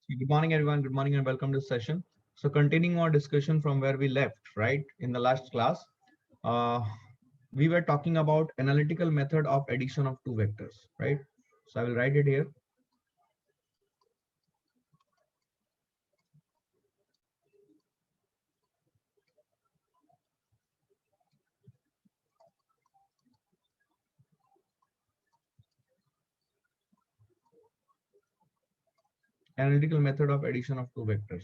Good morning, everyone. Good morning and welcome to the session. So continuing our discussion from where we left, right, in the last class, uh, we were talking about analytical method of addition of two vectors, right? So I will write it here. Analytical method of addition of two vectors.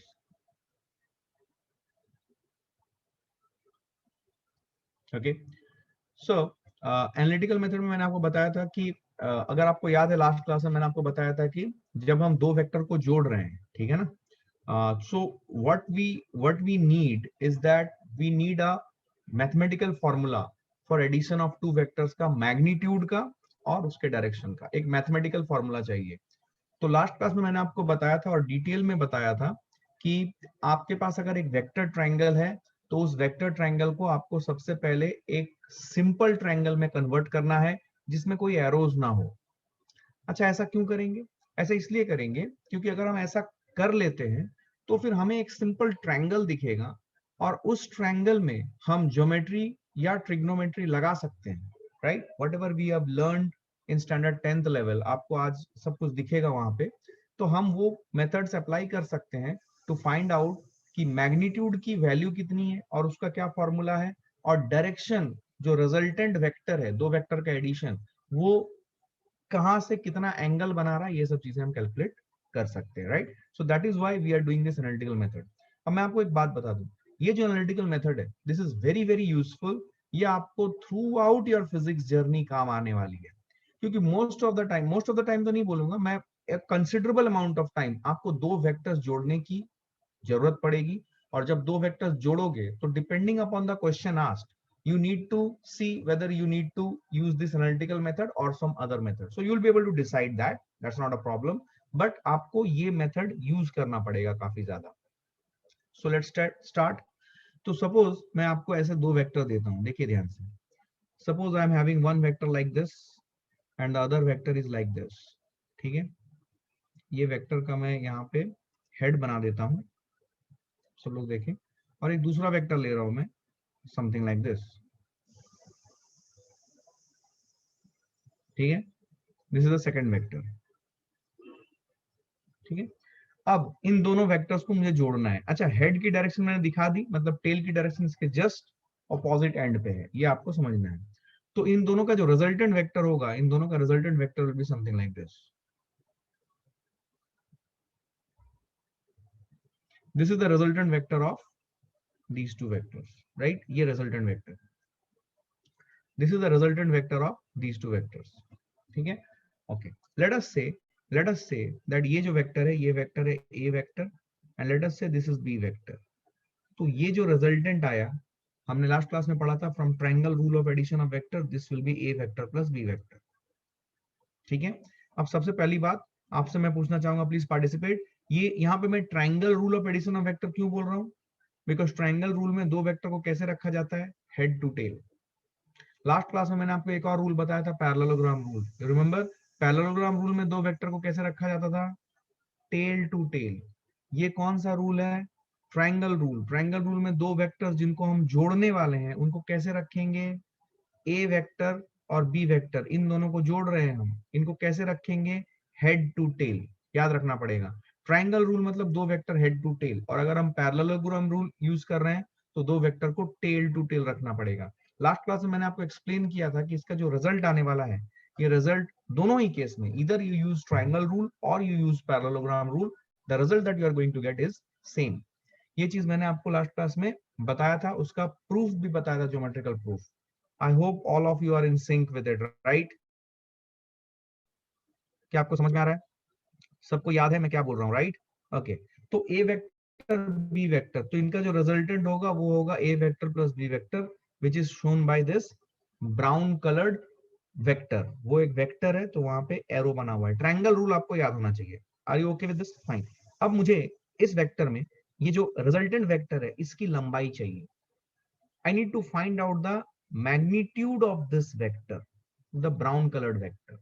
Okay. So analytical method में मैंने आपको बताया था कि अगर आपको याद है लास्ट क्लास में मैंने आपको बताया था कि जब हम दो वेक्टर को जोड़ रहे हैं, ठीक है ना, so what we need is that we need a mathematical formula for addition of two vectors का मैग्नीट्यूड का और उसके डायरेक्शन का एक मैथमेटिकल फॉर्मूला चाहिए। तो लास्ट क्लास में मैंने आपको बताया था और डिटेल में बताया था कि आपके पास अगर एक वेक्टर ट्रायंगल है तो उस वेक्टर ट्रायंगल को आपको सबसे पहले एक सिंपल ट्रायंगल में कन्वर्ट करना है जिसमें कोई एरोज ना हो। अच्छा, ऐसा क्यों करेंगे? ऐसा इसलिए करेंगे क्योंकि अगर हम ऐसा कर लेते हैं तो फिर हमें एक सिंपल ट्रायंगल दिखेगा और उस ट्रायंगल में हम ज्योमेट्री या ट्रिग्नोमेट्री लगा सकते हैं, right? Whatever we have learn in standard 10th level, आपको आज सब कुछ दिखेगा वहां पे। तो हम वो मेथड्स अप्लाई कर सकते हैं टू फाइंड आउट कि मैग्नीट्यूड की वैल्यू कितनी है और उसका क्या फॉर्मूला है, और डायरेक्शन जो रिजल्टेंट वेक्टर है, दो वेक्टर का एडिशन, वो कहां से कितना एंगल बना रहा है, ये सब चीजें हम कैलकुलेट कर सकते हैं, right? So that is why we are doing this analytical method. अब मैं आपको एक बात बता दूं, ये जो एनालिटिकल मेथड है, this is very very useful. ये आपको throughout your physics journey काम आने वाली है, क्योंकि मोस्ट ऑफ द टाइम तो नहीं बोलूंगा मैं, कंसिडरेबल अमाउंट ऑफ टाइम आपको दो वेक्टर्स जोड़ने की जरूरत पड़ेगी। और जब दो वेक्टर्स जोड़ोगे तो depending upon the question asked, you need to see whether you need to use this analytical method or some other method, so you'll be able to decide that. That's not a problem, but आपको ये method use करना पड़ेगा काफी ज्यादा। so let's start. तो suppose मैं आपको ऐसे दो वेक्टर देता हूं, देखिए ध्यान से। Suppose I am having one vector like this and the other vector is like this, ठीक है? ये वेक्टर का मैं यहाँ पे हेड बना देता हूं, सब लोग देखें। और एक दूसरा वेक्टर ले रहा हूं मैं, समथिंग लाइक दिस, ठीक है? This is the second vector, ठीक है? अब इन दोनों वेक्टर्स को मुझे जोड़ना है। अच्छा, हेड की डायरेक्शन मैंने दिखा दी, मतलब टेल की डायरेक्शन इसके जस्ट ऑपोजिट एंड पे है, ये आपको समझना है। तो इन दोनों का जो रिजल्टेंट वेक्टर होगा, इन दोनों का resultant vector will be something like this. This is the resultant vector of these two vectors, right? ये resultant vector, this is the resultant vector of these two vectors, ठीक है? Okay, late us say that ये जो vector है, ये vector है ए vector, and let us say this is B vector. तो ये जो रिजल्टेंट आया, हमने लास्ट क्लास में पढ़ा था, from triangle rule of addition of vector this will be a vector plus B vector, ठीक है? अब सबसे पहली बात आपसे मैं पूछना चाहूंगा, प्लीज पार्टिसिपेट। ये यहाँ पे मैं triangle rule of addition of vector क्यों बोल रहा हूँ? बिकॉज ट्रायंगल रूल में दो वेक्टर को कैसे रखा जाता है? Head to tail. Last class में मैंने आपको एक और रूल बताया था, parallelogram rule, remember? Parallelogram rule में दो वेक्टर को कैसे रखा जाता था? Tail to tail. ये कौन सा रूल है? Triangle rule. ट्रायंगल रूल में दो वेक्टर्स जिनको हम जोड़ने वाले हैं उनको कैसे रखेंगे? ए वेक्टर और बी वेक्टर, इन दोनों को जोड़ रहे हैं हम, इनको कैसे रखेंगे? Head to tail. याद रखना पड़ेगा, ट्रायंगल रूल मतलब दो वेक्टर हेड टू टेल, और अगर हम पैरेललोग्राम रूल यूज कर रहे हैं तो दो वेक्टर को टेल टू टेल रखना पड़ेगा। लास्ट क्लास में मैंने आपको एक्सप्लेन किया था कि इसका जो रिजल्ट आने वाला है, ये रिजल्ट दोनों ही केस में, इधर यू यूज ट्रायंगल रूल और you use parallelogram rule, the result that you are going to get is same. ये चीज मैंने आपको लास्ट क्लास में बताया था, उसका प्रूफ भी बताया था, geometrical proof. I hope all of you are in sync with it, right? क्या आपको समझ में आ रहा है? सबको याद है मैं क्या बोल रहा हूँ, राइट? ओके, तो ए वेक्टर बी वेक्टर, तो इनका जो रिजल्टेंट होगा वो होगा A vector plus B vector, which is shown by this brown coloured vector. वो एक वेक्टर है तो वहां पे एरो बना हुआ है। ट्रायंगल रूल आपको याद होना चाहिए। Are you okay with this? Fine. अब मुझे इस वेक्टर में ये जो रिजल्टेंट वेक्टर है इसकी लंबाई चाहिए। I need to find out the magnitude of this vector, the brown colored vector.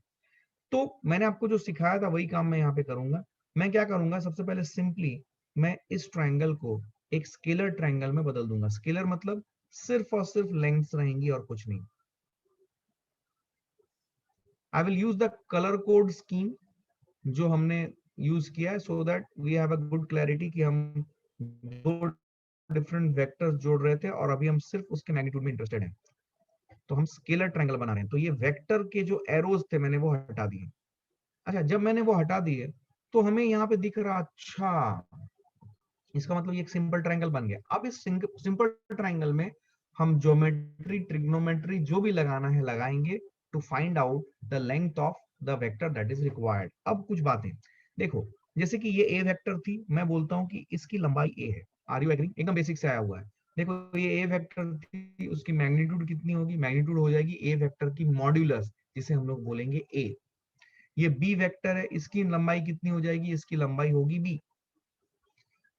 तो मैंने आपको जो सिखाया था वही काम मैं यहाँ पे करूंगा। मैं क्या करूंगा, सबसे पहले सिंपली मैं इस ट्रायंगल को एक स्केलर ट्रायंगल में बदल दूंगा। स्केलर मतलब सिर्फ और सिर्फ लेंथ्स रहेंगी और कुछ नहीं। I will use the colour code scheme जो हमने यूज किया है, so that we have a good clarity कि हम दो डिफरेंट वेक्टर्स जोड़ रहे थे और अभी हम सिर्फ उसके मैग्नीट्यूड में इंटरेस्टेड हैं। तो हम स्केलर ट्रायंगल बना रहे हैं, तो ये वेक्टर के जो एरोज थे मैंने वो हटा दिए। अच्छा, जब मैंने वो हटा दिए तो हमें यहाँ पे दिख रहा, अच्छा इसका मतलब ये एक सिंपल ट्रायंगल बन गया। अब इस सिंपल ट्रायंगल में हम ज्योमेट्री, ट्रिग्नोमेट्री जो भी लगाना है लगाएंगे to find out the length of the vector that is required. अब कुछ बातें देखो, जैसे कि ये ए वेक्टर थी, मैं बोलता हूँ कि इसकी लंबाई ए है। Are you agree? एकदम बेसिक से आया हुआ है। देखो ये ए वेक्टर थी, उसकी मैग्नीट्यूड कितनी होगी? मैग्नीट्यूड हो जाएगी ए वेक्टर की मॉड्यूलस, जिसे हम लोग बोलेंगे ए। ये बी वेक्टर है, इसकी लंबाई कितनी हो जाएगी? इसकी लंबाई होगी बी।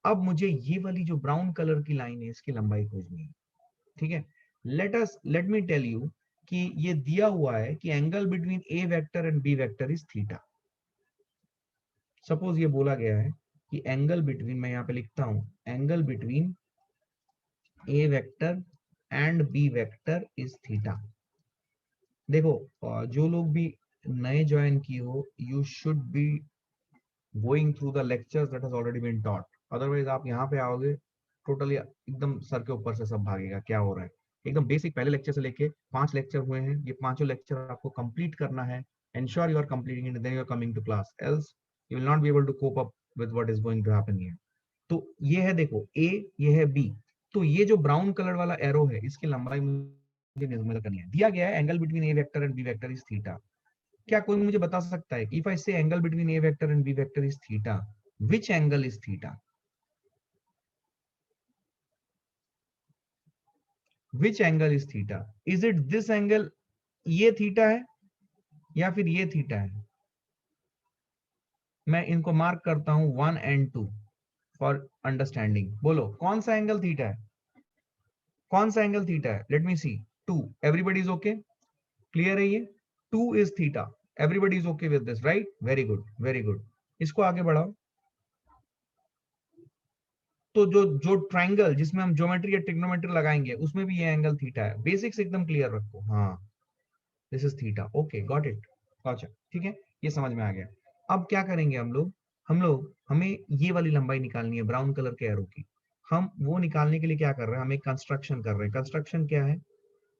अब मुझे ये वाली जो ब्राउन कलर की लाइन है इसकी लंबाई खोजनी है, ठीक है। लेट मी टेल यू कि ये दिया हुआ है कि angle between A vector and B vector is theta. Suppose ये बोला गया है कि एंगल बिटवीन, मैं यहाँ पे लिखता हूं, angle between A vector and B vector is theta. देखो जो लोग भी नए ज्वाइन किए हो, you should be going through the lectures that has already been taught. Otherwise आप यहाँ पे आओगे टोटली एकदम सर के ऊपर से सब भागेगा क्या हो रहा है। एकदम बेसिक पहले लेक्चर से लेके 5 लेक्चर हुए हैं, ये पांचों लेक्चर आपको कंप्लीट करना है। Ensure you are completing it, then you are coming to class, else you will not be able to cope up with what is going to happen here. तो ये है, देखो ए, ये है बी। तो ये जो ब्राउन कलर वाला एरो है इसकी लंबाई मुझे निर्मित करनी है। दिया गया है angle between A vector and B vector is theta. क्या कोई मुझे बता सकता है कि if I say angle between A vector and B vector is theta, which angle is theta? Which angle is theta? Is it this angle, ये theta है या फिर ये थीटा है? मैं इनको मार्क करता हूं 1 एंड 2 फॉर अंडरस्टैंडिंग। बोलो कौन सा एंगल थीटा है? कौन सा एंगल थीटा है? Let me see. 2। Everybody is okay? Clear है ये? 2 is theta. Everybody is okay with this, right? Very good, very good. इसको आगे बढ़ाओ। तो जो जो ट्रायंगल जिसमें हम ज्योमेट्री या ट्रिग्नोमेट्री लगाएंगे उसमें भी ये एंगल थीटा है। बेसिक्स एकदम क्लियर रखो। हाँ, this is theta. Okay, got it. अच्छा, ठीक है, ये समझ में आ गया। अब क्या करेंगे हमें ये वाली लंबाई निकालनी है ब्राउन कलर के एरो की। हम वो निकालने के लिए क्या कर रहे हैं, हम एक कंस्ट्रक्शन कर रहे हैं। कंस्ट्रक्शन क्या है?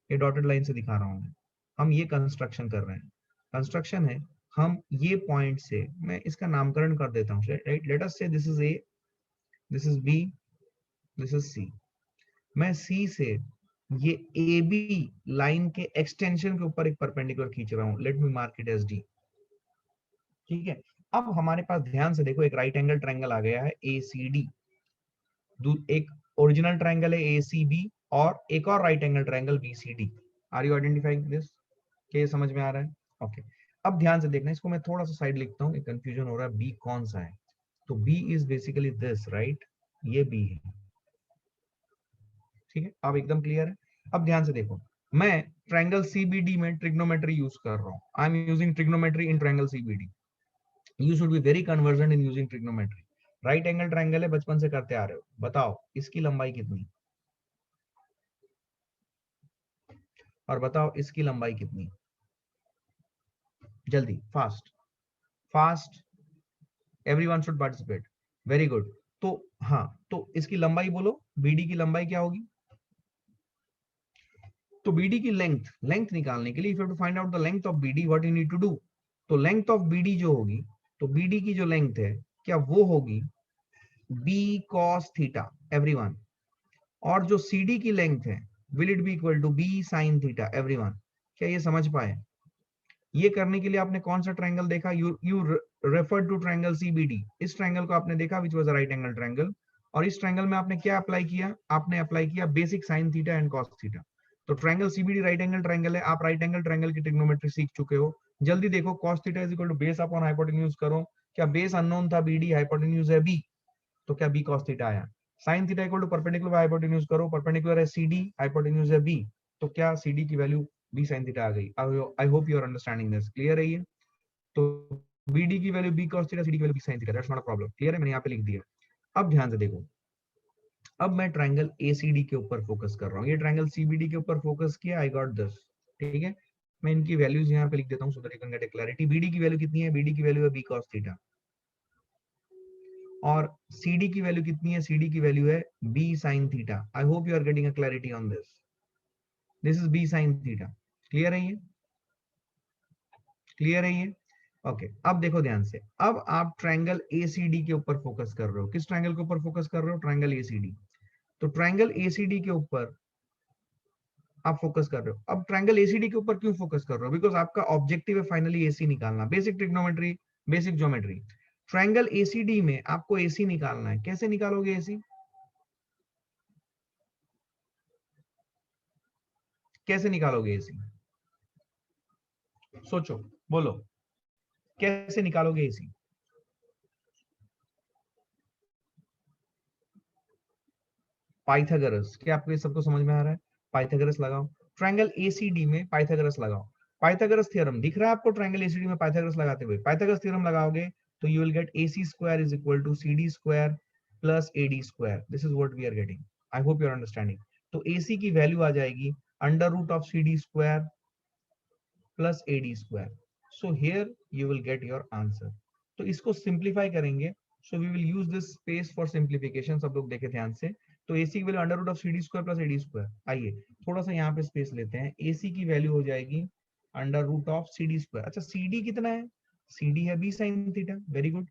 ये डॉटेड लाइन से दिखा रहा हूं मैं। हम ये कंस्ट्रक्शन कर रहे हैं। कंस्ट्रक्शन है, हम ये पॉइंट से, मैं इसका नामकरण कर देता हूँ, right? Let us say this is A, this is B, this is C. मैं सी से ये ए बी लाइन के एक्सटेंशन के ऊपर एक परपेंडिकुलर खींच रहा हूं। Let me mark it as D, ठीक है। अब हमारे पास ध्यान से देखो, एक राइट एंगल ट्रायंगल आ गया है ए सी डी। एक ओरिजिनल ट्रायंगल है ए सी बी और एक और right angle triangle B C D. Are you identifying this? क्या ये समझ में आ रहा है? ओके। अब ध्यान से देखना, इसको मैं थोड़ा सा साइड लिखता हूँ, कंफ्यूजन हो रहा है। बी कौन सा है? तो b is basically this, right? ये बी है, ठीक है। अब एकदम क्लियर है। अब ध्यान से देखो, मैं ट्रायंगल सीबीडी में ट्रिग्नोमेट्री यूज कर रहा हूं। I am using trigonometry in triangle CBD. You should be very convergent in using trigonometry. Right angle triangle है, बचपन से करते आ रहे हो। बताओ इसकी लंबाई कितनी, और बताओ इसकी लंबाई कितनी? जल्दी, fast fast, everyone should participate. Very good. तो हाँ, तो इसकी लंबाई बोलो, बीडी की लंबाई क्या होगी? तो बीडी की लेंथ निकालने के लिए, if you have to find out the length of BD, what you need to do? तो लेंथ ऑफ बीडी जो होगी, तो बीडी की जो लेंथ है, क्या वो होगी बी कॉस थीटा, एवरीवन? और जो सीडी की लेंथ है, will it be equal to b sign theta, everyone? क्या ये समझ पाए? ये करने के लिए आपने कौन सा ट्रायंगल देखा? You refer to triangle CBD. इस ट्रायंगल को आपने देखा, which was a right angle triangle. और इस ट्रायंगल में आपने क्या अप्लाई किया? आपने अप्लाई किया basic sine theta and cos theta. तो triangle CBD right angle triangle है। आप राइट एंगल ट्रायंगल की ट्रिग्नोमेट्री सीख चुके हो। जल्दी देखो, cos theta is equal to base upon hypotenuse करो। क्या बेस अननोन था बीडी, हाइपोटेन्यूज है बी, तो क्या बी कॉस थीटा आया? Sine theta equal to perpendicular hypotenuse करो, परपेंडिकुलर है सीडी, हाइपोटेन्यूज है बी, तो क्या सीडी की वैल्यू बी साइन थीटा आ गई। I hope you are understanding this. Clear है ये? तो BD की value B cos theta, CD की value B sin theta, that's not a problem. Clear है, मैंने यहाँ पे लिख दिया। अब ध्यान से देखो, अब मैं ट्रायंगल ACD के ऊपर फोकस कर रहा हूँ, ये ट्रायंगल CBD के ऊपर फोकस किया, आई गॉट दिस। ठीक है, मैं इनकी वैल्यूज यहाँ पे लिख देता हूँ so that you can get clarity. BD की वैल्यू कितनी है? BD की वैल्यू है B cos थीटा, और CD की वैल्यू कितनी है? CD की वैल्यू है B sin theta. I hope you are getting a clarity on this. This is B sin theta. Clear है ये? क्लियर है ये? ओके, अब देखो ध्यान से, अब आप ट्रायंगल ACD के ऊपर फोकस कर रहे हो। किस ट्रायंगल के ऊपर फोकस कर रहे हो? Triangle ACD। तो ट्रायंगल ACD के ऊपर आप फोकस कर रहे हो। अब ट्रायंगल ACD के ऊपर क्यों फोकस कर रहे हो? बिकॉज आपका ऑब्जेक्टिव है फाइनली AC निकालना, basic trigonometry, basic geometry. Triangle ACD में आपको AC निकालना है। कैसे निकालोगे AC? कैसे निकालोगे AC? सोचो, बोलो, कैसे निकालोगे AC? पाइथागोरस। क्या आपको ये सबको समझ में आ रहा है? पाइथागोरस लगाओ, ट्रायंगल ACD में पाइथागोरस लगाओ। पाइथागोरस थ्योरम दिख रहा है आपको? ट्रायंगल ACD में पाइथागोरस लगाते हुए पाइथागोरस थ्योरम लगाओगे तो you will get AC square is equal to CD square plus AD square. This is what we are getting. I hope you are understanding. तो AC की वैल्यू आ जाएगी under root of CD square plus AD square. So here you will get your answer. तो इसको simplify करेंगे, so we will use this space for simplification. सब लोग देखे ध्यान से। तो AC की value under root of CD square plus AD square. आइए थोड़ा सा यहाँ पे स्पेस लेते हैं। AC की वैल्यू हो जाएगी under root of CD square. अच्छा, CD कितना है? CD है B sin theta. Very good,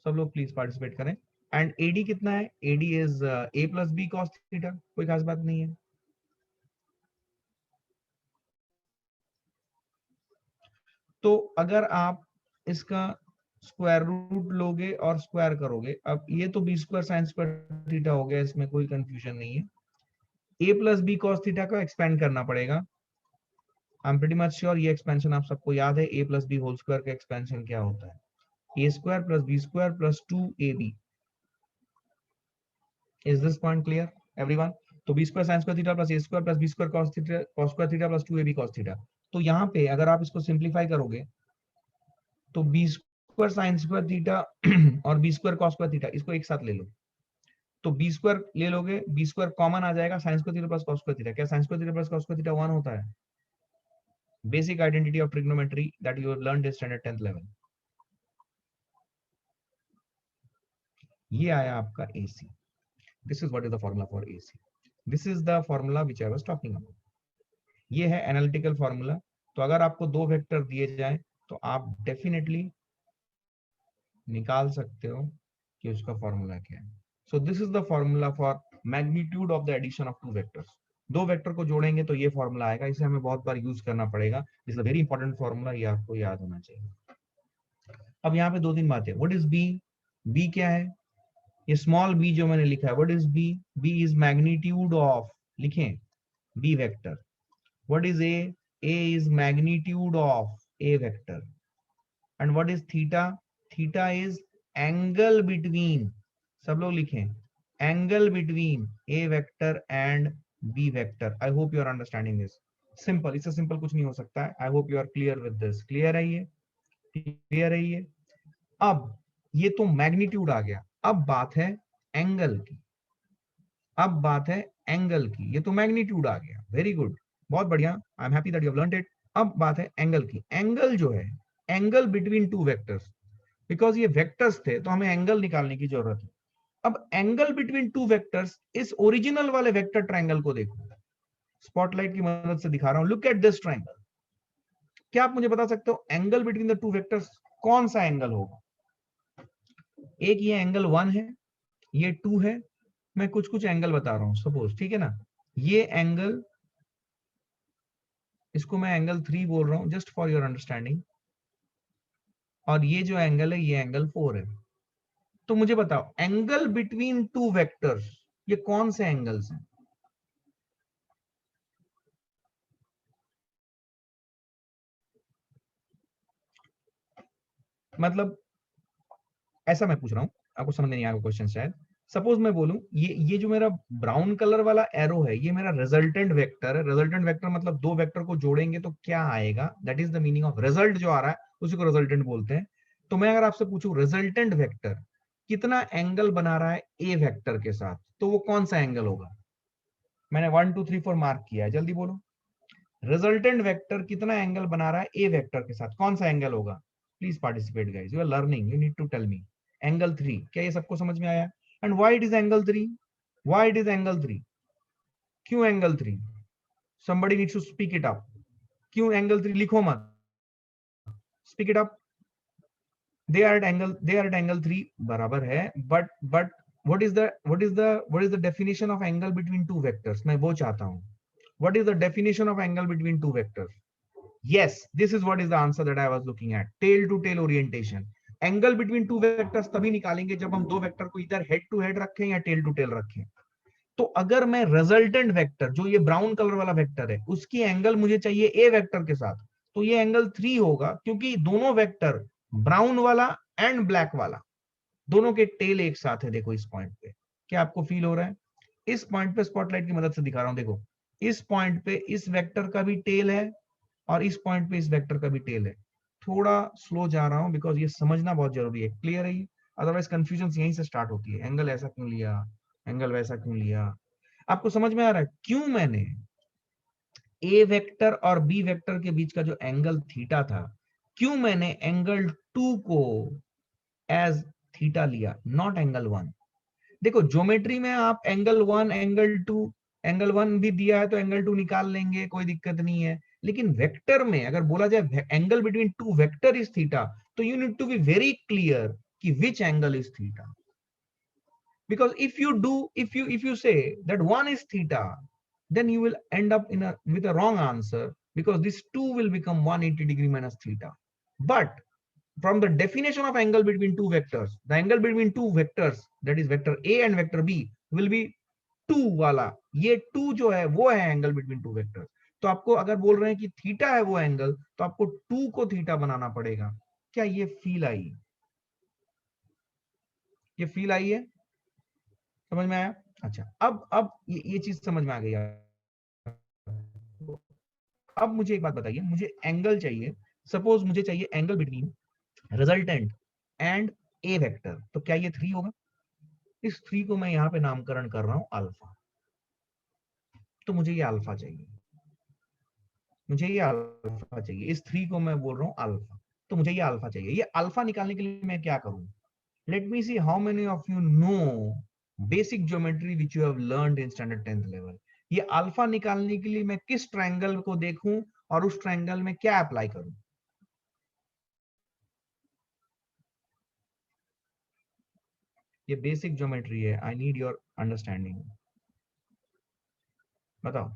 सब लोग प्लीज पार्टिसिपेट करें। एंड AD कितना है? AD is A plus B cos theta. कोई खास बात नहीं है। तो अगर आप इसका स्क्वायर रूट लोगे और स्क्वायर करोगे, अब ये तो B square sine square theta हो गया, इसमें कोई कंफ्यूजन नहीं है। A plus B cos theta को एक्सपेंड करना पड़ेगा। I am pretty much sure ये एक्सपेंशन आप सबको याद है। A plus B whole square का एक्सपेंशन क्या होता है? A square plus B square plus 2ab। Is this point clear everyone? तो B square sine square theta plus A square plus B square cos square theta plus 2ab cos theta. तो यहाँ पे अगर आप इसको सिंप्लीफाई करोगे तो B square sine square theta और B square cos square theta, इसको एक साथ ले लो। तो बी स्क्वायर ले लोगे, बी स्क्वायर कॉमन आ जाएगा, sine square theta plus cos square theta. क्या sine square theta plus cos square theta 1 होता है? Basic identity of trigonometry that you have learned in standard 10th level. ये आया आपका AC। This is what is the formula for AC। This is the formula which I was talking about. ये है analytical formula. तो अगर आपको दो vector दिए जाए तो आप डेफिनेटली निकाल सकते हो कि उसका फॉर्मूला क्या है। So this is the formula for magnitude of the addition of two vectors. दो वेक्टर को जोड़ेंगे तो ये फॉर्मूला आएगा। इसे हमें बहुत बार यूज करना पड़ेगा। Is a very important formula, ये आपको याद होना चाहिए। अब यहाँ पे दो तीन बातें। What is B? बी क्या है? ये स्मॉल b जो मैंने लिखा है, what is B? B is magnitude of, लिखें, B vector. What is A? A is magnitude of A vector. And what is theta? Theta is angle between, सब लोग लिखें, angle between A vector and B vector. I hope you are understanding this. Simple, इससे simple कुछ नहीं हो सकता है। I hope you are clear with this. Clear है ये? क्लियर है ये? अब ये तो मैग्नीट्यूड आ गया, अब बात है एंगल की। अब बात है एंगल की। ये तो मैग्नीट्यूड आ गया, वेरी गुड, बहुत बढ़िया, I am happy that you have learned it. अब बात है एंगल की। एंगल जो है, angle between two vectors, because ये वेक्टर्स थे तो हमें एंगल निकालने की जरूरत है। अब एंगल बिटवीन टू वेक्टर्स, इस ओरिजिनल वाले वेक्टर ट्रायंगल को देखो, स्पॉटलाइट की मदद से दिखा रहा हूं। Look at this triangle. क्या आप मुझे बता सकते हो angle between the two vectors कौन सा एंगल होगा? एक ये एंगल 1 है, ये 2 है। मैं कुछ कुछ एंगल बता रहा हूं सपोज, ठीक है ना। ये एंगल, इसको मैं एंगल 3 बोल रहा हूं जस्ट फॉर योर अंडरस्टैंडिंग। और ये जो एंगल है ये एंगल 4 है। तो मुझे बताओ एंगल बिटवीन टू वेक्टर्स ये कौन से एंगल्स हैं? मतलब ऐसा मैं पूछ रहा हूं, आपको समझ नहीं आएगा क्वेश्चन शायद। सपोज मैं बोलूं ये जो मेरा ब्राउन कलर वाला एरो है, ये मेरा रिजल्टेंट वेक्टर है। रिजल्टेंट वेक्टर मतलब दो वेक्टर को जोड़ेंगे तो क्या आएगा, that is the meaning of result. जो आ रहा है उसी को रिजल्टेंट बोलते हैं। तो मैं अगर आपसे पूछूं रिजल्टेंट वेक्टर कितना एंगल बना रहा है ए वेक्टर के साथ, तो वो कौन सा एंगल होगा? मैंने 1 2 3 4 मार्क किया है, जल्दी बोलो। रिजल्टेंट वेक्टर कितना एंगल बना रहा है ए वेक्टर के साथ, कौन सा एंगल होगा? Please participate guys, you are learning, you need to tell me. Angle 3, क्या ये सबको समझ में आया? And why it is angle 3? Why it is angle 3? क्यों angle 3? somebody needs to speak it up। क्यों एंगल 3? लिखो मत, speak it up. They are at angle 3 बराबर है, but what is the definition of angle between two vectors? मैं वो चाहता हूं। what is the definition of angle between two vectors? Yes, this is what is the answer that I was looking at, tail to tail orientation। Angle between two vectors तभी निकालेंगे जब हम दो vector को इधर हेड टू हेड रखें या tell to tell रखें। तो अगर मैं रिजल्टेंट वेक्टर, जो ये ब्राउन कलर वाला वेक्टर है, उसकी एंगल मुझे चाहिए ए वेक्टर के साथ, तो ये एंगल 3 होगा, क्योंकि दोनों वेक्टर, ब्राउन वाला एंड ब्लैक वाला, दोनों के टेल एक साथ है। देखो इस पॉइंट पे, क्या आपको फील हो रहा है? इस पॉइंट पे स्पॉटलाइट की मदद से दिखा रहा हूं, देखो इस पॉइंट पे इस वेक्टर का भी टेल है और इस पॉइंट पे इस वेक्टर का भी टेल है। थोड़ा स्लो जा रहा हूं बिकॉज ये समझना बहुत जरूरी है। क्लियर है ये? अदरवाइज कंफ्यूजन यहीं से स्टार्ट होती है, एंगल ऐसा क्यों लिया, एंगल वैसा क्यों लिया। आपको समझ में आ रहा है क्यों मैंने ए वेक्टर और बी वेक्टर के बीच का जो एंगल थीटा था, क्यों मैंने एंगल 2 को एज थीटा लिया, नॉट एंगल 1? देखो ज्योमेट्री में आप एंगल 1 एंगल 2, एंगल 1 भी दिया है तो एंगल 2 निकाल लेंगे, कोई दिक्कत नहीं है। लेकिन वेक्टर में अगर बोला जाए angle between two vector is theta, तो you need to be very clear कि which angle is theta. Because if you say that one is theta, then you will end up with a wrong answer, because this 2 will become 180 degree minus theta. But from the definition of angle between two vectors, the angle between two vectors, that is vector a and vector b, will be 2 वाला। ये 2 जो है वो है angle between two vectors. तो आपको अगर बोल रहे हैं कि थीटा है वो एंगल, तो आपको 2 को थीटा बनाना पड़ेगा। क्या ये फील आई? ये फील आई है? समझ में आया? अच्छा, अब ये चीज समझ में आ गई। अब मुझे एक बात बताइए, मुझे एंगल चाहिए, सपोज मुझे चाहिए angle between resultant and a vector, तो क्या ये 3 होगा? इस 3 को मैं यहां पे नामकरण कर रहा हूं अल्फा। तो मुझे ये अल्फा चाहिए, मुझे ये अल्फा चाहिए, इस 3 को मैं बोल रहा हूं अल्फा। तो मुझे ये अल्फा चाहिए। ये अल्फा निकालने के लिए मैं क्या करूं? Late me see how many of you know basic geometry which you have learned in standard 10th level. ये अल्फा निकालने के लिए मैं किस ट्रायंगल को देखूं और उस ट्रायंगल में क्या अप्लाई करूं? ये बेसिक ज्योमेट्री है, आई नीड योर अंडरस्टैंडिंग। बताओ।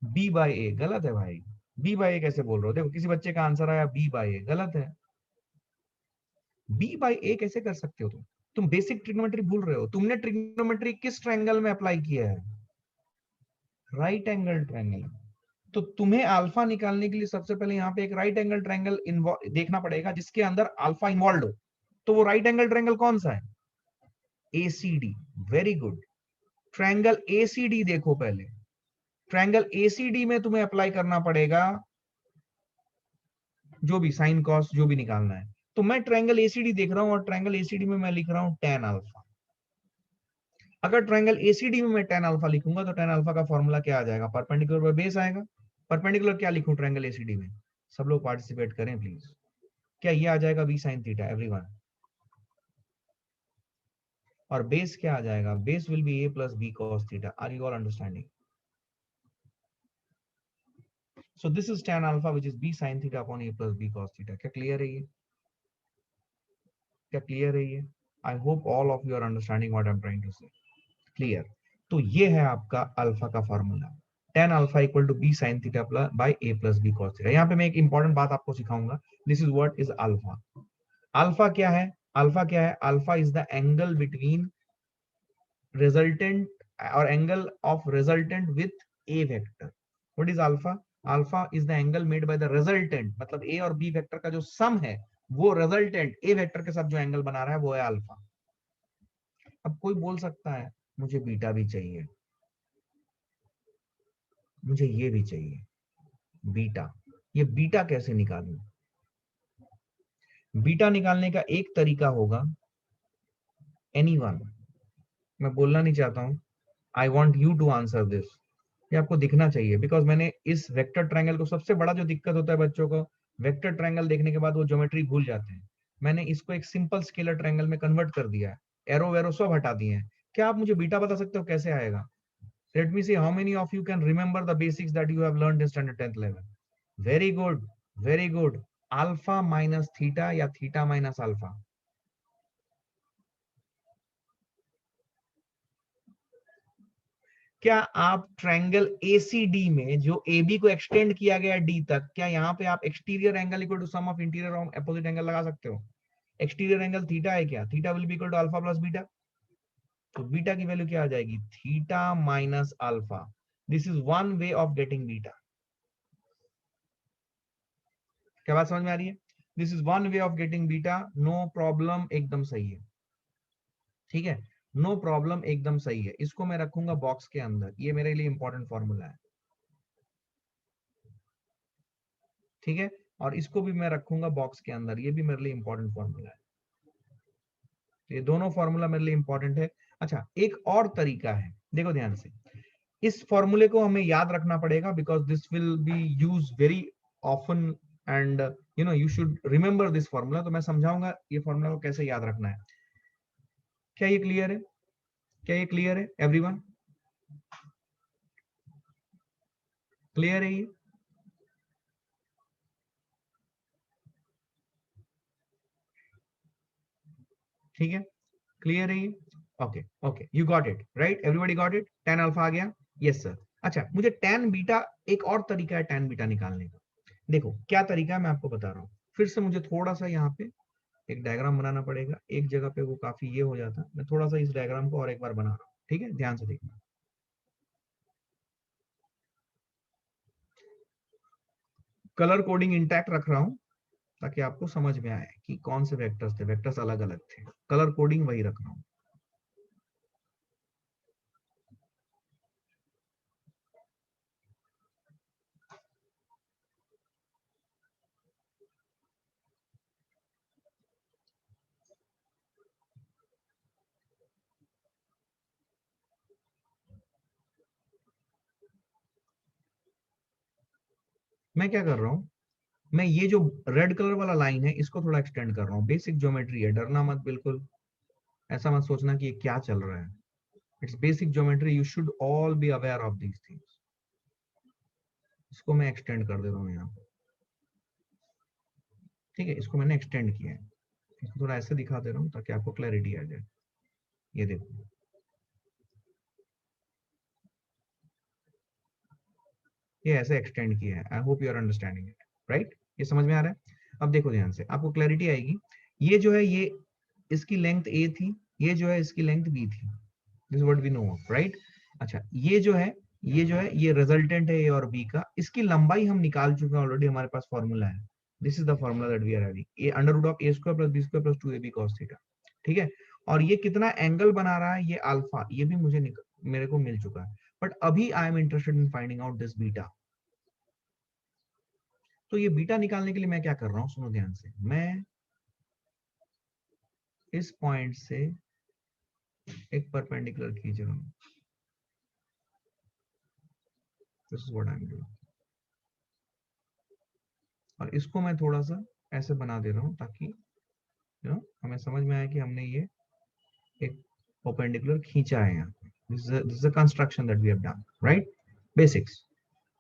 बी बाई ए गलत है भाई। बी बाई ए कैसे बोल रहे हो? देखो किसी बच्चे का आंसर आया बी बाई ए, गलत है। बी बाई ए कैसे कर सकते हो तुम बेसिक ट्रिग्नोमेट्री भूल रहे हो। तुमने ट्रिग्नोमेट्री किस ट्रायंगल में अप्लाई किया है? Right angle triangle. तो तुम्हें अल्फा निकालने के लिए सबसे पहले यहाँ पे एक राइट एंगल ट्रायंगल देखना पड़ेगा जिसके अंदर अल्फा इन्वॉल्व हो। तो वो राइट एंगल ट्रायंगल कौन सा है? ACD. Very good. Triangle ACD देखो पहले। ट्रायंगल एसीडी में तुम्हें अप्लाई करना पड़ेगा जो भी साइन कॉस जो भी निकालना है। तो मैं ट्रायंगल एसीडी देख रहा हूं और ट्रायंगल एसीडी में मैं लिख रहा हूं tan अल्फा। अगर ट्रायंगल एसीडी में मैं tan अल्फा लिखूंगा तो tan अल्फा का फॉर्मूला क्या आ जाएगा? परपेंडिकुलर बाय बेस आएगा। परपेंडिकुलर क्या लिखूं ट्रायंगल एसीडी में? सब लोग पार्टिसिपेट करें प्लीज। क्या ये आ जाएगा b sin थीटा एवरीवन? और बेस क्या आ जाएगा? Base will be a plus b cos theta. Are you all understanding? So this is tan alpha which is b sin theta upon a plus b cos theta. क्या clear है ये? क्या clear है ये? I hope all of you are understanding what I am trying to say. Clear? तो ये है आपका अल्फा का formula, tan alpha equal to b sin theta by a plus b cos theta. यहाँ पे मैं एक इंपॉर्टेंट बात आपको सिखाऊंगा। This is what is alpha. Alpha क्या है? अल्फा क्या है? Alpha is the angle between resultant और angle of resultant with A vector. What is alpha? Alpha is the angle made by the resultant, मतलब A और b vector का जो सम है वो रिजल्टेंट ए वेक्टर के साथ जो एंगल बना रहा है वो है अल्फा। अब कोई बोल सकता है मुझे बीटा भी चाहिए, मुझे ये भी चाहिए बीटा, ये बीटा कैसे निकालूं? बीटा निकालने का एक तरीका होगा, एनीवन, मैं बोलना नहीं चाहता हूं, I want you to answer this, ये आपको दिखना चाहिए, बिकॉज मैंने इस वेक्टर ट्रायंगल को, सबसे बड़ा जो दिक्कत होता है बच्चों को, वेक्टर ट्रायंगल देखने के बाद वो ज्योमेट्री भूल जाते हैं। मैंने इसको एक सिंपल स्केलर ट्रायंगल में कन्वर्ट कर दिया है, एरो वेरो सब हटा दिए हैं। क्या आप मुझे बीटा बता सकते हो कैसे आएगा? Late me see how many of you can remember the basics that you have learned in standard 10th level. Very good, very good. Alpha minus theta या थीटा माइनस अल्फा? क्या आप ट्रायंगल एसीडी में जो AB को extend किया गया D तक, क्या यहाँ पे आप exterior angle equal to sum of interior और अपोजिट एंगल लगा सकते हो? एक्सटीरियर एंगल थीटा है, क्या theta will be equal to alpha plus beta? तो बीटा की वैल्यू क्या आ जाएगी? Theta minus alpha. This is one way of getting beta. क्या बात समझ में आ रही है? This is one way of getting beta, no problem, एकदम सही है। ठीक है, नो प्रॉब्लम, एकदम सही है। इसको मैं रखूंगा बॉक्स के अंदर, ये मेरे लिए इंपॉर्टेंट फॉर्मूला है। ठीक है, और इसको भी मैं रखूंगा बॉक्स के अंदर, ये भी मेरे लिए इंपॉर्टेंट फॉर्मूला है। ये दोनों फॉर्मूला मेरे लिए इंपॉर्टेंट है। अच्छा, एक और तरीका है, देखो ध्यान से, इस फॉर्मूले को हमें याद रखना पड़ेगा, because this will B use very often, and you should remember this formula. तो मैं समझाऊंगा ये फॉर्मूला को कैसे याद रखना है। क्या ये क्लियर है? क्या ये क्लियर है एवरीवन? क्लियर है ये? ठीक है, क्लियर है ये? Okay okay, you got it right, everybody got it? tan alpha आ गया? Yes sir. अच्छा, मुझे tan बीटा, एक और तरीका है tan बीटा निकालने का। देखो क्या तरीका है, मैं आपको बता रहा हूँ। फिर से मुझे थोड़ा सा यहाँ पे एक डायग्राम बनाना पड़ेगा, एक जगह पे वो काफी ये हो जाता, मैं थोड़ा सा इस डायग्राम को और एक बार बना रहा हूँ। ठीक है, ध्यान से देखना। कलर कोडिंग इंटैक्ट रख रहा हूँ ताकि आपको समझ में आए कि कौन से वेक्टर्स थे, वेक्टर्स अलग अलग थे, कलर कोडिंग वही रख रहा हूँ। मैं क्या कर रहा हूँ, मैं ये जो रेड कलर वाला लाइन है इसको थोड़ा एक्सटेंड कर रहा हूँ। बेसिक ज्योमेट्री है, डरना मत बिल्कुल, ऐसा मत सोचना कि ये क्या चल रहा है। It's basic geometry, you should all be aware of these things. इसको मैं एक्सटेंड कर दे रहा हूँ यहाँ पे। ठीक है, इसको मैंने एक्सटेंड किया है, इसको थोड़ा ऐसे दिखा दे रहा हूँ ताकि आपको क्लैरिटी आ जाए। ये देखो, ये ऐसे एक्सटेंड किया है। I hope you are understanding it, right? ये समझ में आ रहा है? अब देखो ध्यान से, आपको क्लैरिटी आएगी। ये जो है, ये इसकी लेंथ ए थी, ये जो है इसकी लेंथ बी थी, this what we know of, right? अच्छा, ये जो है, ये जो है, ये रिजल्टेंट है ए और बी का, इसकी लंबाई हम निकाल चुके हैं ऑलरेडी, हमारे पास फॉर्मूला है। This is the formula that we are having, a under root of a square plus B square plus 2ab cos theta. ठीक है, और ये कितना एंगल बना रहा है, ये अल्फा, ये भी मुझे मेरे को मिल चुका है। बट अभी I am interested in finding out this beta. तो ये बीटा निकालने के लिए मैं क्या कर रहा हूं, सुनो ध्यान से, मैं इस पॉइंट से एक परपेंडिकुलर खींच रहा हूं। This is what I am doing, और इसको मैं थोड़ा सा ऐसे बना दे रहा हूं ताकि हमें समझ में आए कि हमने ये एक परपेंडिकुलर खींचा है यहाँ। This is a construction that we have done, right? Basics.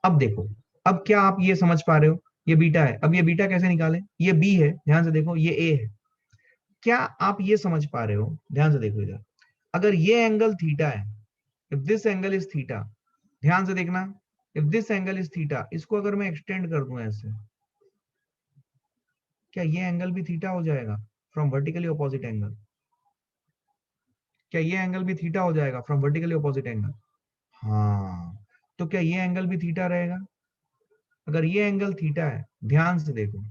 अब देखो, अब क्या आप ये समझ पा रहे हो, ये बीटा है। अब ये बीटा कैसे निकालें? ये बी है, ध्यान से देखो, ये ए है। क्या आप ये समझ पा रहे हो? ध्यान से देखो इधर, अगर ये एंगल थीटा है, if this angle is theta, ध्यान से देखना, if this angle is theta, इसको अगर मैं एक्सटेंड कर दूं ऐसे, क्या ये एंगल भी थीटा हो जाएगा फ्रॉम वर्टिकली अपोजिट एंगल? क्या ये एंगल भी थीटा हो जाएगा फ्रॉम वर्टिकली अपोजिट एंगल? हाँ, तो क्या ये एंगल भी थीटा रहेगा? अगर ये एंगल थीटा है, ध्यान से देखो,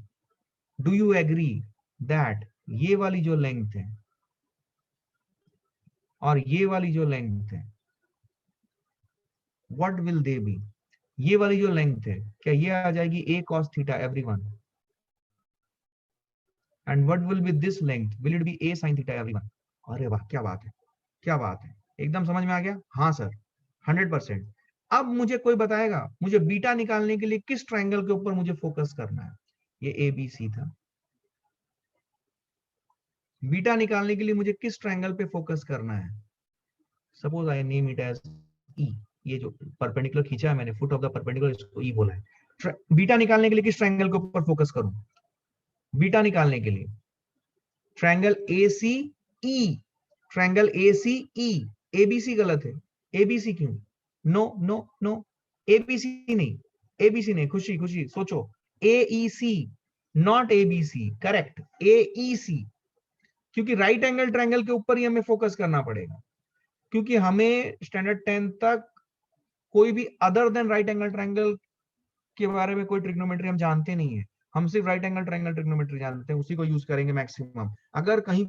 डू यू एग्री दैट ये वाली जो लेंथ है और ये वाली जो लेंथ है, व्हाट विल दे बी? ये वाली जो लेंथ है, क्या ये आ जाएगी a cos theta everyone? And what will be this length? Will it B a sin theta everyone? अरे वाह, क्या बात है, क्या बात है, एकदम समझ में आ गया। हाँ सर, 100%। अब मुझे कोई बताएगा मुझे बीटा निकालने के लिए किस ट्रायंगल के ऊपर मुझे फोकस करना है? ये ए बी सी था। बीटा निकालने के लिए मुझे किस ट्रायंगल पे फोकस करना है? Suppose I name it as E. ये जो परपेंडिकुलर खींचा है मैंने, फुट ऑफ द परपेंडिकुलर, इसको ई बोला है। बीटा निकालने के लिए किस ट्रायंगल के ऊपर फोकस करूं? बीटा निकालने के लिए triangle A C E, triangle A C E. ABC गलत है, एबीसी क्यों? नो नो नो, एबीसी नहीं, एबीसी नहीं, खुशी खुशी सोचो, AEC, not ABC, correct, AEC. क्योंकि राइट एंगल ट्रायंगल के ऊपर ही हमें फोकस करना पड़ेगा, क्योंकि हमें स्टैंडर्ड 10 तक कोई भी other than right angle triangle के बारे में कोई ट्रिग्नोमेट्री हम जानते नहीं है। हम सिर्फ राइट एंगल ट्रायंगल ट्रिग्नोमेट्री जानते हैं, उसी को यूज करेंगे मैक्सिमम। अगर कहीं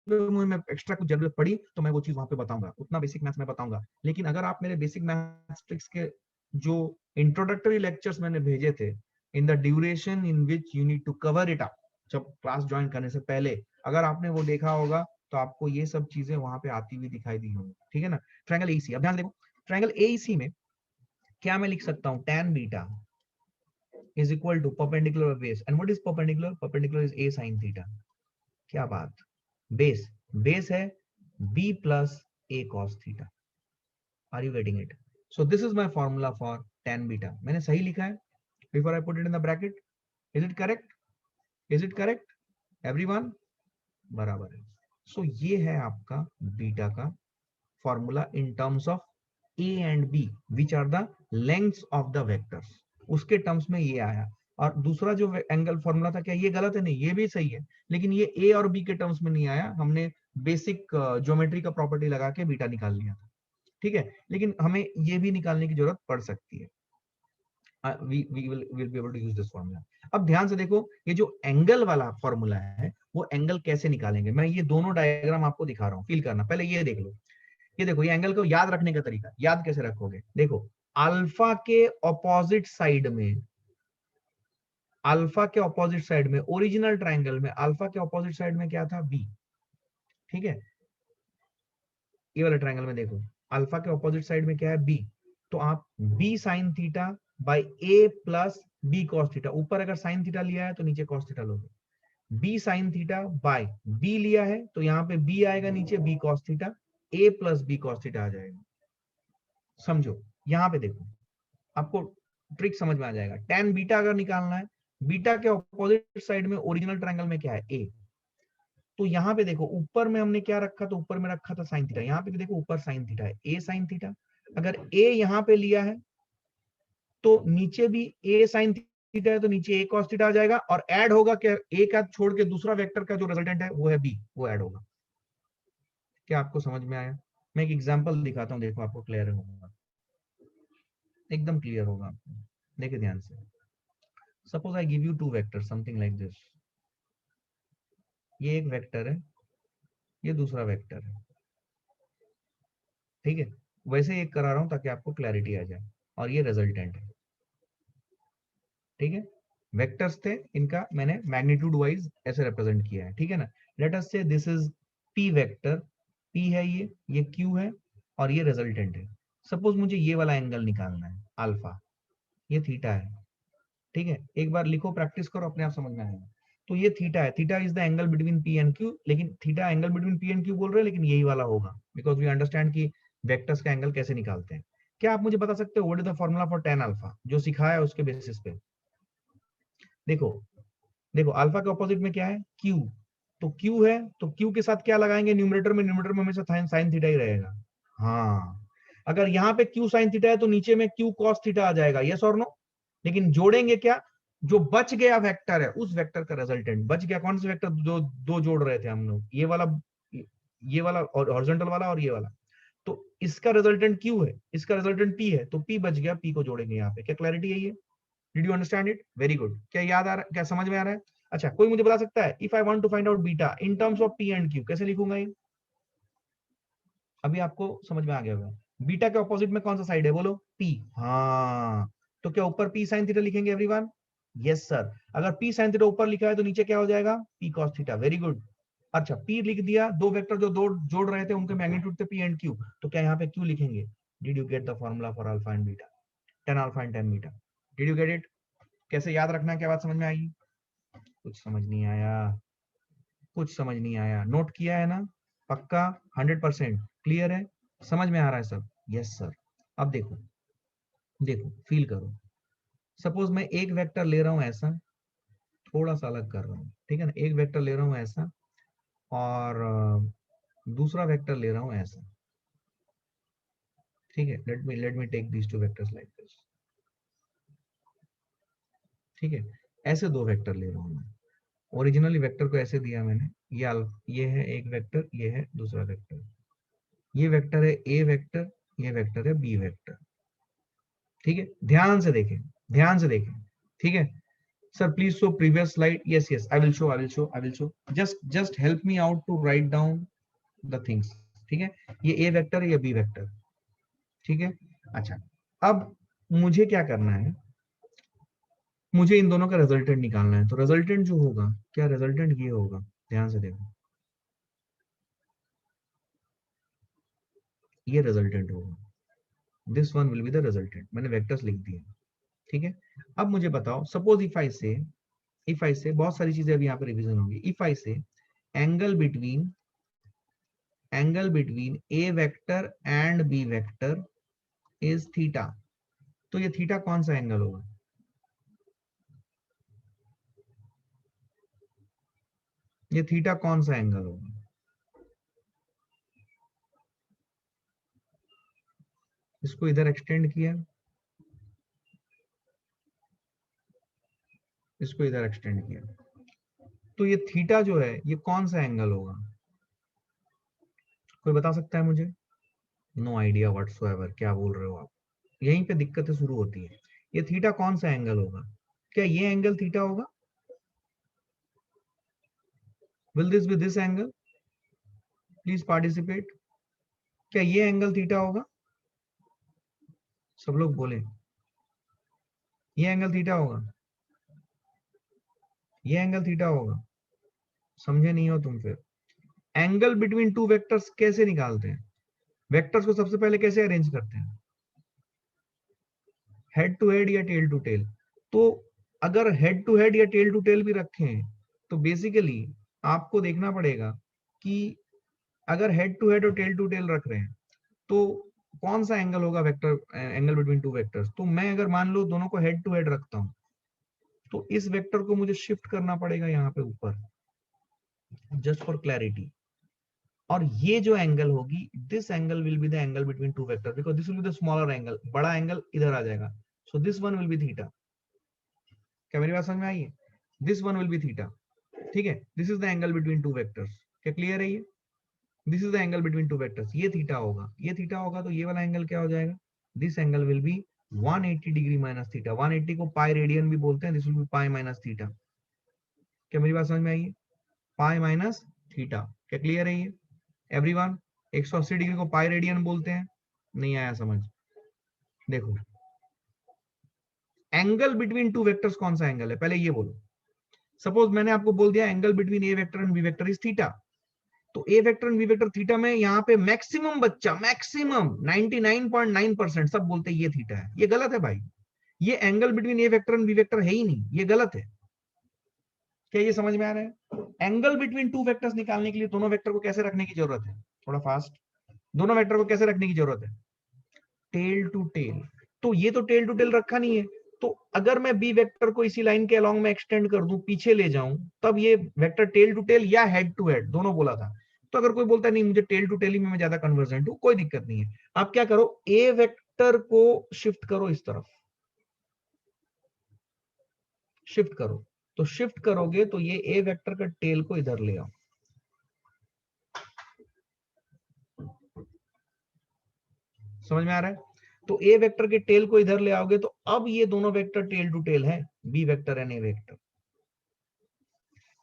मुझे में एक्स्ट्रा कुछ जरूरत पड़ी तो मैं वो चीज वहां पे बताऊंगा, उतना बेसिक मैथ्स में बताऊंगा। लेकिन अगर आप मेरे बेसिक मैथमेटिक्स के जो इंट्रोडक्टरी लेक्चर्स मैंने भेजे थे, in the duration in which you need to cover it up, जब क्लास ज्वाइन करने से पहले अगर आपने वो देखा होगा तो आपको ये सब चीजें वहां पे आती हुई दिखाई दी होंगी, ठीक है ना। ट्रायंगल एसी, अब ध्यान देखो, ट्रायंगल एसी में क्या मैं लिख सकता हूँ? tan beta is equal to perpendicular base, and what is perpendicular? Perpendicular is a sin theta। क्या बात, बेस, बेस है b plus a cos theta। Are you getting it? So this is my formula for tan beta। मैंने सही लिखा है before I put it in the bracket? Is it correct? Is it correct? Everyone बराबर है। So ये है आपका beta का formula in terms of a and b which are the lengths of the vectors। उसके टर्म्स में ये आया। और दूसरा जो एंगल फॉर्मूला था, क्या ये गलत है? नहीं, ये भी सही है, लेकिन ये ए और बी के टर्म्स में नहीं आया। हमने बेसिक ज्योमेट्री का प्रॉपर्टी लगा के बीटा निकाल लिया था, ठीक है। लेकिन हमें ये भी निकालने की जरूरत पड़ सकती है। we will be able to use this formula। अब ध्यान से देखो, ये जो एंगल वाला फॉर्मूला है वो एंगल कैसे निकालेंगे, मैं ये दोनों डायग्राम आपको दिखा रहा हूँ, फील करना। पहले ये देख लो, ये देखो, ये एंगल को याद रखने का तरीका, याद कैसे रखोगे? देखो, अल्फा के ऑपोजिट साइड में, अल्फा के ऑपोजिट साइड में, ओरिजिनल ट्रायंगल में अल्फा के ऑपोजिट साइड में क्या था? बी, ठीक है। ये वाले ट्रायंगल में देखो, अल्फा के ऑपोजिट साइड में क्या है? बी। तो आप b sign theta by a plus B cos theta, ऊपर अगर साइन थीटा लिया है तो नीचे कॉस थीटा लोगे, b sign theta by b लिया है तो यहाँ पे बी आएगा, नीचे b cos theta, a plus B cos theta आ जाएगा। समझो, यहाँ पे देखो, आपको ट्रिक समझ में आ जाएगा। tan बीटा अगर निकालना है, बीटा के ऑपोजिट साइड में ओरिजिनल ट्रायंगल में क्या है? ए। तो यहाँ पे देखो, ऊपर में हमने क्या रखा? तो ऊपर में रखा था साइन थीटा, यहाँ पे भी देखो ऊपर साइन थीटा है, ए साइन थीटा। अगर ए यहाँ पे लिया है तो नीचे भी ए साइन थीटा है, तो नीचे ए कॉस थीटा आ जाएगा, और ऐड होगा क्या? ए का छोड़ के दूसरा वेक्टर का जो रिजल्टेंट है वो है बी, वो ऐड होगा। क्या आपको समझ में आया? मैं एक एग्जांपल दिखाता हूँ, देखो आपको क्लियर होगा, एकदम क्लियर होगा आपको। देखिए ध्यान से, suppose I give you two vector something like this. ये एक वेक्टर है, ये दूसरा वेक्टर है, ठीक है। वैसे एक करा रहा हूं ताकि आपको क्लैरिटी आ जाए, और ये रिजल्टेंट है, ठीक है। वेक्टर्स थे, इनका मैंने मैग्नीट्यूड वाइज ऐसे रिप्रेजेंट किया है, ठीक है ना। Late us say this is P vector, P है ये क्यू है, और ये रिजल्टेंट है। सपोज मुझे ये वाला एंगल निकालना है अल्फा, ये थीटा है, ठीक है। एक बार लिखो, प्रैक्टिस करो, अपने आप समझ में आएगा। तो ये थीटा है, theta is the angle between P and Q, लेकिन theta angle between P and Q बोल रहे हैं, लेकिन यही वाला होगा, बिकॉज वी अंडरस्टैंड कि वेक्टर्स का एंगल कैसे निकालते हैं। क्या आप मुझे बता सकते हो what is the formula for tan alpha? जो सिखाया है उसके बेसिस पे देखो, देखो अल्फा के ऑपोजिट में क्या है? क्यू। तो क्यू है तो क्यू के साथ क्या लगाएंगे? न्यूमरेटर में, न्यूमरेटर में हमेशा साइन थीटा ही रहेगा। हाँ, अगर यहाँ पे क्यू साइन थीटा है तो नीचे में क्यू कॉस थीटा आ जाएगा, यस और नो? लेकिन जोड़ेंगे क्या? जो बच गया वेक्टर है उस वेक्टर का रिजल्टेंट बच गया। कौन से वेक्टर? जो दो जोड़ रहे थे हम लोग, ये वाला और हॉरिजॉन्टल वाला और ये वाला। तो इसका रिजल्टेंट क्यू है, इसका रिजल्टेंट पी है, तो पी बच गया, पी को जोड़ेंगे यहाँ पे। क्या क्लैरिटी है? ये did you understand it? Very good. क्या याद आ रहा है? क्या समझ में आ रहा है? अच्छा, कोई मुझे बता सकता है, if I want to find out beta in terms of P and Q, कैसे लिखूंगा ये? अभी आपको समझ में आ गया होगा। बीटा के ऑपोजिट में कौन सा साइड है बोलो? पी। हाँ, तो क्या ऊपर पी साइन थीटा लिखेंगे एवरीवन? Yes sir. अगर पी साइन थीटा ऊपर लिखा है तो नीचे क्या हो जाएगा? P cos theta. Very good. अच्छा, पी लिख दिया, दो वेक्टर जो दो जोड़ रहे थे उनके मैग्नीट्यूड थे पी एंड क्यू, तो क्या यहाँ पे क्यू लिखेंगे? Did you get the formula for alpha and beta? Tan alpha and tan beta. Did you get it? कैसे याद रखना है, क्या बात समझ में आई? कुछ समझ नहीं आया? कुछ समझ नहीं आया? नोट किया है ना? पक्का? 100% क्लियर है? समझ में आ रहा है सब? Yes sir. अब देखो, देखो फील करो। सपोज मैं एक वेक्टर ले रहा हूं ऐसा, थोड़ा सा अलग कर रहा हूं, ठीक है ना? एक वेक्टर ले रहा हूं ऐसा और दूसरा वेक्टर ले रहा हूं ऐसा, ठीक है? Let me take these two vectors like this, ठीक है? ऐसे दो वेक्टर ले रहा हूं मैं। ओरिजिनली वेक्टर को ऐसे दिया मैंने, ये है एक वेक्टर, ये है दूसरा वेक्टर। ये वेक्टर है ए वेक्टर, ये वेक्टर है बी वेक्टर, ठीक है? ध्यान से देखें, ध्यान से देखें, ठीक है? Sir please show previous slide. Yes yes, I will show, I will show, I will show. Just help me out to write down the things, ठीक है? ये ए वेक्टर है, ये बी वेक्टर, ठीक है? अच्छा, अब मुझे क्या करना है? मुझे इन दोनों का रिजल्टेंट निकालना है। तो रिजल्टेंट जो होगा, क्या रिजल्टेंट ये होगा? ध्यान से देखो, ये रिजल्टेंट होगा। This one will be the resultant. मैंने वेक्टर्स लिख दिए, ठीक है? अब मुझे बताओ, सपोज इफ आई से बहुत सारी चीजें अभी यहाँ पे रिवीजन होंगी। If I say angle between A vector and B vector is theta, तो ये थीटा कौन सा एंगल होगा? ये थीटा कौन सा एंगल होगा? इसको इधर एक्सटेंड किया, इसको इधर एक्सटेंड किया, तो ये थीटा जो है ये कौन सा एंगल होगा? कोई बता सकता है मुझे? नो आइडिया व्हाटसोएवर, क्या बोल रहे हो आप? यहीं पे दिक्कतें शुरू होती है। ये थीटा कौन सा एंगल होगा? क्या ये एंगल थीटा होगा? Will this be this angle? Please participate. क्या ये एंगल थीटा होगा? सब लोग बोले, ये एंगल थीटा होगा, ये एंगल थीटा होगा। समझे नहीं हो तुम फिर? एंगल बिटवीन टू वेक्टर्स कैसे निकालते हैं? वेक्टर्स को सबसे पहले कैसे अरेंज करते हैं? हेड टू हेड या टेल टू टेल? तो अगर हेड टू हेड या टेल टू टेल भी रखें तो बेसिकली आपको देखना पड़ेगा कि अगर हेड टू हेड और टेल टू टेल रख रहे हैं तो कौन सा एंगल होगा vector, angle between two vectors? तो मैं अगर मान लो दोनों को हेड टू हेड रखता हूं तो इस वेक्टर को मुझे शिफ्ट करना पड़ेगा यहाँ पे ऊपर, जस्ट फॉर क्लैरिटी। और ये जो एंगल होगी, this angle will be the angle between two vector, because this will be the smaller angle, बड़ा एंगल इधर आ जाएगा। So this one will be theta. क्या मेरी बात समझ में आई है? This one will be theta, ठीक है? This is the angle between two vectors. क्या क्लियर है ये? This is the angle between two vectors. ये थीटा होगा, ये थीटा होगा, तो ये वाला एंगल क्या हो जाएगा? This angle will be 180 degree minus theta. 180 को पाई रेडियन भी बोलते हैं। This will B pi minus theta. क्या मेरी बात समझ में आई है? Pi minus theta. क्या क्लियर है ये एवरीवन? 180 डिग्री को पाई रेडियन बोलते हैं। नहीं आया समझ? देखो, एंगल बिटवीन टू वेक्टर्स कौन सा एंगल है, पहले ये बोलो। सपोज मैंने आपको बोल दिया angle between A vector and B vector is theta, तो A vector and B vector theta में यहाँ पे मैक्सिमम बच्चा, मैक्सिमम 99.9% सब बोलते हैं ये थीटा है। ये गलत है भाई। ये angle between A vector and B vector है ही नहीं, ये गलत है। क्या ये समझ में आ रहा है? एंगल बिटवीन टू वेक्टर्स निकालने के लिए दोनों वेक्टर को कैसे रखने की जरूरत है? थोड़ा फास्ट। दोनों वेक्टर को कैसे रखने की जरूरत है? Tail to tail. तो ये तो टेल टू टेल रखा नहीं है, तो अगर मैं बी वेक्टर को इसी लाइन के अलोंग में एक्सटेंड कर दूं, पीछे ले जाऊं, तब ये वेक्टर टेल टू टेल या हेड टू हेड दोनों बोला था। तो अगर कोई बोलता है नहीं मुझे टेल टू टेल ही में मैं ज्यादा कन्वर्जेंट हूं, कोई दिक्कत नहीं है। आप क्या करो, ए वेक्टर को शिफ्ट करो इस तरफ, शिफ्ट करो। तो शिफ्ट करोगे तो ये ए वेक्टर का टेल को इधर ले आओ। समझ में आ रहा है? तो ए वेक्टर के टेल को इधर ले आओगे तो अब ये दोनों वेक्टर टेल टू टेल है, b vector and a vector.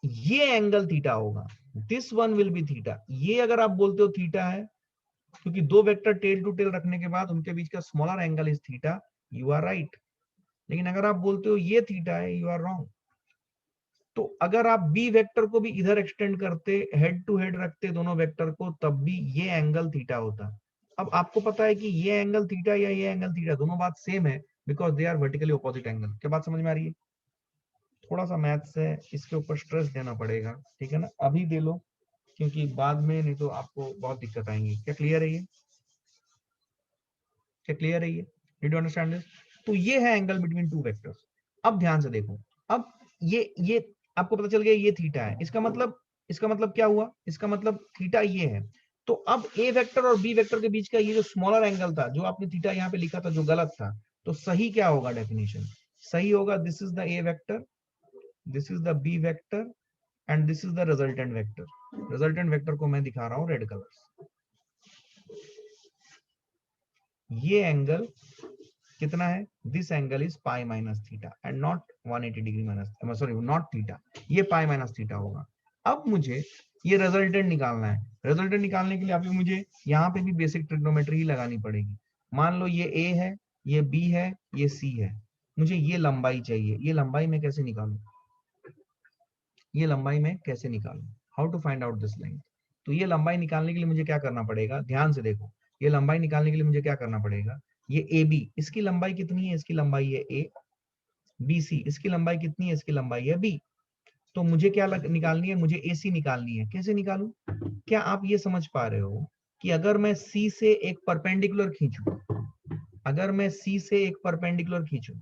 ये एंगल थीटा होगा, this one will be theta. ये अगर आप बोलते हो थीटा है, क्योंकि दो वेक्टर टेल टू टेल रखने के बाद उनके बीच का smaller angle is theta, you are right. लेकिन अगर आप बोलते हो ये थीटा है, यू आर रॉन्ग। तो अगर आप बी वेक्टर को भी इधर एक्सटेंड करते, हेड टू हेड रखते दोनों वेक्टर को, तब भी ये एंगल थीटा होता। अब आपको पता है कि ये एंगल थीटा या ये एंगल थीटा दोनों बात सेम है, because they are vertically opposite angle. क्या बात समझ में आ रही है? थोड़ा सा मैथ्स है, इसके ऊपर स्ट्रेस देना पड़ेगा, ठीक है ना? अभी दे लो, क्योंकि बाद में नहीं तो आपको बहुत दिक्कत आएंगी। क्या क्लियर है ये? क्या क्लियर है ये? Did you understand this? तो ये है एंगल बिटवीन टू वेक्टर्स। अब ध्यान से देखो, अब ये आपको पता चल गया ये थीटा है, इसका मतलब क्या हुआ? इसका मतलब थीटा ये है। तो अब ए वेक्टर और बी वेक्टर के बीच का ये जो स्मॉलर एंगल था, जो आपने थीटा यहाँ पे लिखा था जो गलत था, तो सही क्या होगा? डेफिनेशन सही होगा, this is the a vector, this is the b vector and this is the resultant vector. Resultant vector को मैं दिखा रहा हूं रेड कलर से। ये एंगल कितना है? This angle is pi minus theta and not 180 degree minus, sorry not theta, ये पाई माइनस थीटा होगा। अब मुझे ये रिजल्टेंट निकालना है। रिजल्टेंट निकालने के लिए अभी मुझे यहाँ पे भी बेसिक ट्रिग्नोमेट्री ही लगानी पड़ेगी। मान लो ये ए है, ये बी है, ये सी है, मुझे ये लंबाई चाहिए। ये लंबाई मैं कैसे निकालूं? ये लंबाई मैं कैसे निकालूं? How to find out this length? तो ये लंबाई निकालने के लिए मुझे क्या करना पड़ेगा? ध्यान से देखो, ये लंबाई निकालने के लिए मुझे क्या करना पड़ेगा? ये ए बी, इसकी लंबाई कितनी है? इसकी लंबाई है ए। बी सी, इसकी लंबाई कितनी है? इसकी लंबाई है बी। तो मुझे क्या निकालनी है? मुझे ए सी निकालनी है। कैसे निकालूं? क्या आप ये समझ पा रहे हो कि अगर मैं सी से एक परपेंडिकुलर खींचूं, अगर मैं सी से एक परपेंडिकुलर खींचूं,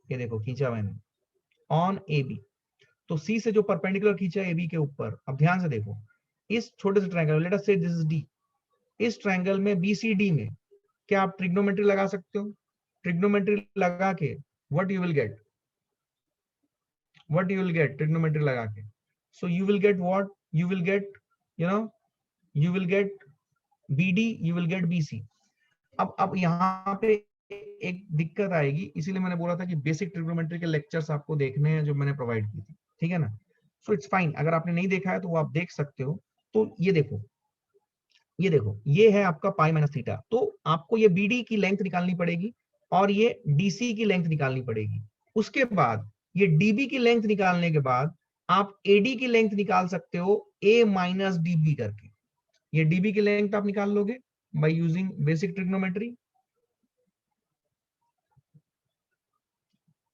ये देखो खींचा मैंने ऑन ए बी, तो सी से जो परपेंडिकुलर खींचा ए बी के ऊपर, अब ध्यान से देखो, इस छोटे से triangle, late us say this is D, इस ट्रायंगल में बीसीडी में क्या आप ट्रिग्नोमेट्री लगा सकते हो? ट्रिग्नोमेट्री लगा के what you will get? What you will get trigonometry लगा के? So you will get what? You will get, you know, you will get BD, you will get BC. अब यहाँ पे एक दिक्कत आएगी, इसीलिए मैंने बोला था कि बेसिक ट्रिग्नोमेट्री के लेक्चर्स आपको देखने हैं जो मैंने प्रोवाइड की थी, ठीक है ना? सो इट्स फाइन, अगर आपने नहीं देखा है तो वो आप देख सकते हो। तो ये देखो, ये देखो, ये है आपका पाई माइनस थीटा। तो आपको ये बीडी की लेंथ निकालनी पड़ेगी और ये डीसी की लेंथ निकालनी पड़ेगी। उसके बाद ये डीबी की लेंथ निकालने के बाद आप एडी की लेंथ निकाल सकते हो ए माइनस डीबी करके। ये डीबी की लेंथ आप निकाल लोगे बाय यूजिंग बेसिक ट्रिग्नोमेट्री,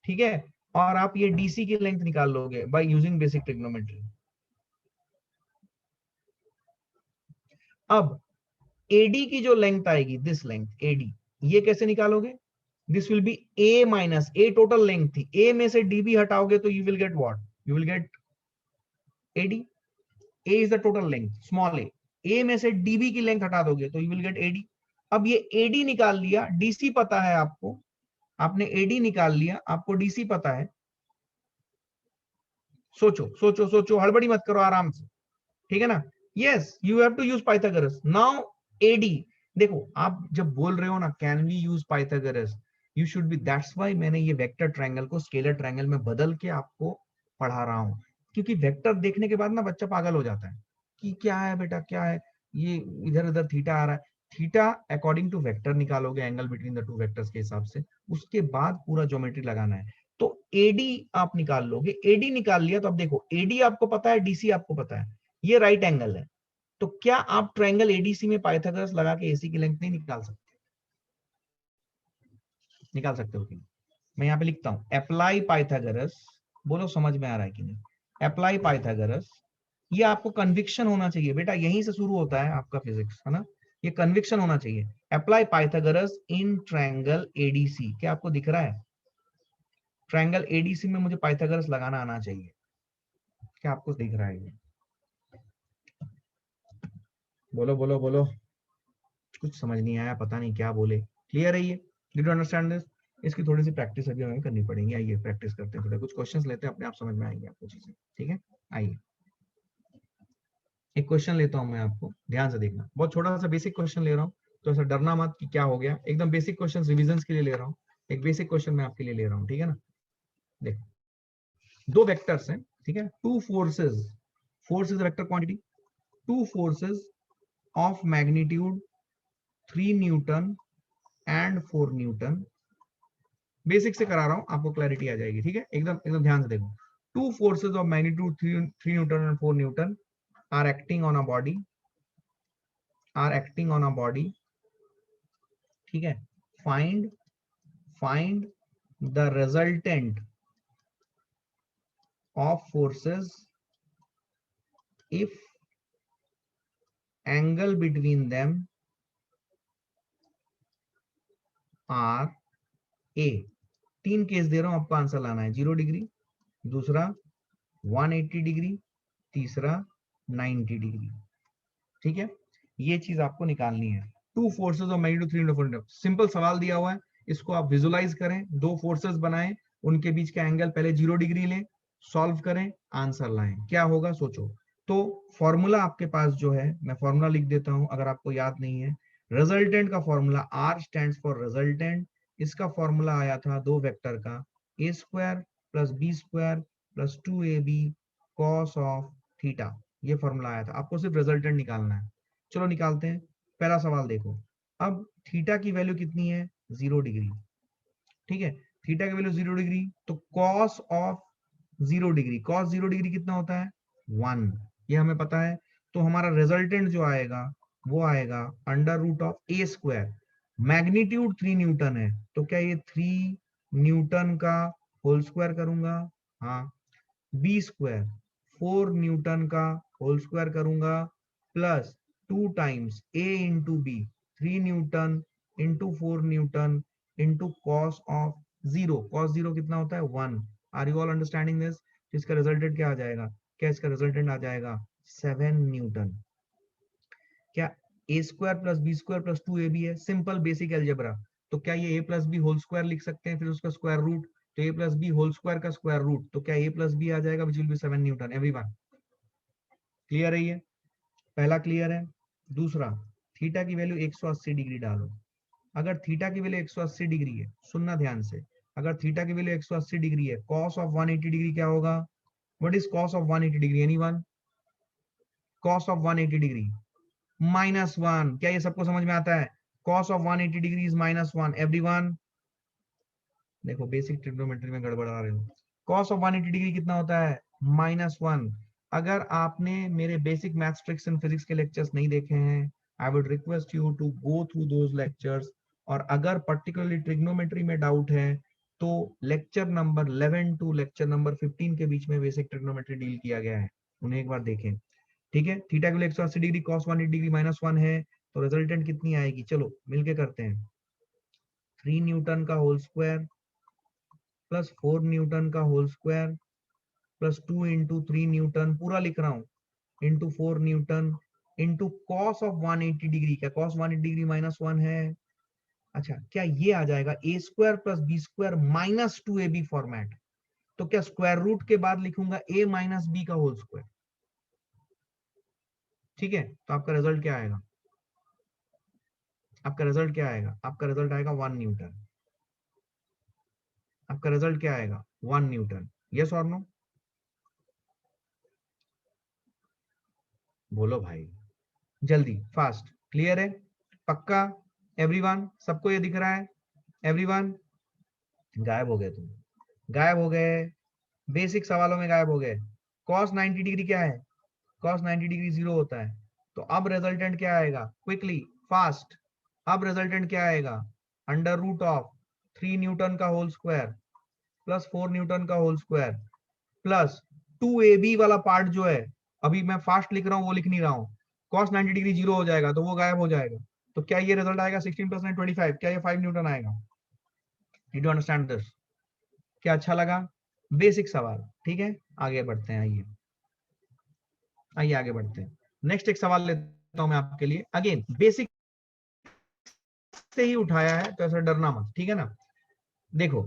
ठीक है? और आप ये डीसी की लेंथ निकाल लोगे बाय यूजिंग बेसिक ट्रिग्नोमेट्री। अब एडी की जो लेंथ आएगी, दिस लेंथ एडी, ये कैसे निकालोगे? This will be A minus, A total length थी, ए में से डीबी हटाओगे तो you will get what? You will get AD. A is the total length, small A, A में से डीबी की लेंथ हटा दोगे तो यू विल गेट एडी। अब ये एडी निकाल लिया, डीसी पता है आपको, आपने एडी निकाल लिया, आपको डीसी पता है। सोचो सोचो सोचो, हड़बड़ी मत करो, आराम से, ठीक है ना? Yes, you have to use Pythagoras now. AD, देखो आप जब बोल रहे हो ना can we use Pythagoras, you should be, that's why मैंने ये वेक्टर ट्रायंगल को स्केलर ट्रायंगल में बदल के आपको पढ़ा रहा हूँ। क्योंकि वेक्टर देखने के बाद ना बच्चा पागल हो जाता है कि क्या है बेटा, क्या है ये, इधर उधर थीटा आ रहा है। थीटा अकॉर्डिंग टू वेक्टर निकालोगे, angle between the two vectors के हिसाब से, उसके बाद पूरा ज्योमेट्री लगाना है। तो एडी आप निकाल लोगे, एडी निकाल लिया तो अब देखो, एडी आपको पता है, डीसी आपको पता है, ये राइट एंगल है। तो क्या आप ट्रायंगल एडीसी में पाइथागोरस लगा के एसी की लेंथ नहीं निकाल सकते? निकाल सकते हो कि? मैं यहाँ पे लिखता हूं अप्लाई पाइथागोरस, बोलो समझ में आ रहा है कि नहीं? अप्लाई पाइथागोरस, ये आपको कन्विक्शन होना चाहिए बेटा, यहीं से शुरू होता है आपका फिजिक्स, है ना? ये कन्विक्शन होना चाहिए। Apply Pythagoras in triangle ADC, क्या आपको दिख रहा है? ट्रायंगल एडीसी में मुझे पाइथागोरस लगाना आना चाहिए। क्या आपको दिख रहा है ये? बोलो बोलो बोलो। कुछ समझ नहीं आया, पता नहीं क्या बोले। क्लियर है ये? Did you understand this? इसकी थोड़ी सी प्रैक्टिस अभी हमें करनी पड़ेगी। आइए प्रैक्टिस करते हैं, थोड़ा कुछ क्वेश्चंस लेते हैं, अपने आप समझ में आएंगे आपको चीजें, ठीक है? आइए एक क्वेश्चन लेता हूं मैं, आपको ध्यान से देखना, बहुत छोटा सा बेसिक क्वेश्चन ले रहा हूँ, तो ऐसा डरना मत कि क्या हो गया, एकदम बेसिक क्वेश्चन रिविजन के लिए ले रहा हूँ। एक बेसिक क्वेश्चन मैं आपके लिए ले रहा हूँ, ठीक है ना? देखो, दो वेक्टर्स हैं, ठीक है, two forces, force is vector quantity, to forces of magnitude 3 newton and 4 Newton, basic से करा रहा हूं, आपको क्लैरिटी आ जाएगी, ठीक है, एकदम एकदम ध्यान से देखो। Two forces of magnitude 3 newton and 4 newton are acting on a body, are acting on a body, ठीक है, find find the resultant of forces if angle between them are A. तीन केस दे रहा हूं, आपको आंसर लाना है, 0 degree, दूसरा 180 degree, तीसरा 90 डिग्री, ठीक है, ये चीज आपको निकालनी है। To forces of magnitude 3 Newton, simple सवाल दिया हुआ है, इसको आप विजुलाइज करें, दो फोर्सेस बनाएं, उनके बीच का एंगल पहले 0 डिग्री लें, सॉल्व करें, आंसर लाएं, क्या होगा सोचो। तो फॉर्मूला आपके पास जो है, मैं फॉर्मूला लिख देता हूं अगर आपको याद नहीं है। रिजल्टेंट का formula R stands for resultant, इसका फॉर्मूला आया था दो वेक्टर का, A square plus B square plus 2ab cos of theta, ये फॉर्मूला आया था, आपको सिर्फ रिजल्टेंट निकालना है। चलो निकालते हैं, पहला सवाल देखो, अब थीटा की वैल्यू कितनी है, 0 डिग्री, ठीक है, थीटा की वैल्यू 0 डिग्री, तो cos of 0 degree, cos 0 degree कितना होता है, 1, ये हमें पता है। तो हमारा रिजल्टेंट जो आएगा वो आएगा under root of a square, magnitude 3 newton है, तो क्या ये 3 न्यूटन का होल स्क्वायर करूंगा, हाँ, बी स्क्वायर 4 न्यूटन का होल स्क्वायर करूंगा, plus 2 times a into b, 3 newton into 4 newton into cos of 0, cos 0 कितना होता है, 1। Are you all understanding this. इसका रिजल्टेंट क्या आ जाएगा, क्या इसका रिजल्टेंट आ जाएगा 7 न्यूटन। क्या A square plus B square plus 2ab है, सिंपल बेसिक एल्जेब्रा, तो क्या ये a plus B whole square लिख सकते हैं, फिर उसका स्क्वायर रूट, तो a plus B whole square का स्क्वायर रूट, तो क्या a प्लस बी आ जाएगा, which will be 7 newton. Everyone clear है, ये पहला क्लियर है। दूसरा, थीटा की वैल्यू 180 डिग्री डालो, अगर थीटा की वैल्यू 180 डिग्री है, सुनना ध्यान से, अगर थीटा की वैल्यू 180 डिग्री है, कॉस ऑफ 180 डिग्री क्या होगा, what is cos of 180 degree, anyone, cos of 180 degree -1, क्या ये सबको समझ में आता है, cos of 180 degree is -1, everyone देखो बेसिक ट्रिग्नोमेट्री में गड़बड़ा रहे हो, कॉस ऑफ 180 डिग्री कितना होता है, -1। अगर आपने मेरे basic maths tricks and physics के लेक्चर्स नहीं देखे हैं, I would request you to go through those lectures, और अगर पर्टिकुलरली ट्रिग्नोमेट्री में डाउट है तो lecture number 11 to lecture number 15 के बीच में बेसिक ट्रिग्नोमेट्री डील किया गया है, उन्हें एक बार देखें, ठीक है। थीटा की 180 डिग्री, कॉस 180 डिग्री -1 है, तो रिजल्टेंट कितनी आएगी, चलो मिलके करते हैं, 3 न्यूटन का होल स्क्वायर प्लस 4 न्यूटन का whole square plus 2 into 3 newton, पूरा लिख रहा हूं, into 4 newton into cos of 180 degree, क्या कॉस 180 डिग्री -1 है, अच्छा, क्या ये आ जाएगा A square plus B square minus 2ab format, तो क्या स्क्वायर रूट के बाद लिखूंगा a माइनस बी का होल स्क्वायर, ठीक है, तो आपका रिजल्ट क्या आएगा, आपका रिजल्ट क्या आएगा, आपका रिजल्ट आएगा 1 न्यूटन, आपका रिजल्ट क्या आएगा 1 न्यूटन, यस और नो, बोलो भाई जल्दी फास्ट, क्लियर है, पक्का, एवरीवन सबको ये दिख रहा है, एवरीवन गायब हो गए तुम, गायब हो गए, बेसिक सवालों में गायब हो गए। cos 90 डिग्री क्या है, cos 90 डिग्री 0 होता है, तो अब रिजल्टेंट क्या आएगा, क्विकली फास्ट, अब रिजल्टेंट क्या आएगा, अंडर रूट ऑफ 3 न्यूटन का होल स्क्वायर प्लस 4 न्यूटन का होल स्क्वायर प्लस 2ab वाला पार्ट जो है, अभी मैं फास्ट लिख रहा हूं वो लिख नहीं रहा हूं, cos 90 डिग्री 0 हो जाएगा तो वो गायब हो जाएगा, तो क्या ये रिजल्ट आएगा 16 + 9 25, क्या ये 5 न्यूटन आएगा। डिड यू अंडरस्टैंड दिस, क्या अच्छा लगा, बेसिक सवाल, ठीक है, आगे बढ़ते हैं, आइए आइए आगे बढ़ते हैं, नेक्स्ट एक सवाल लेता हूं मैं आपके लिए, अगेन बेसिक से ही उठाया है तो ऐसा डरना मत, ठीक है ना। देखो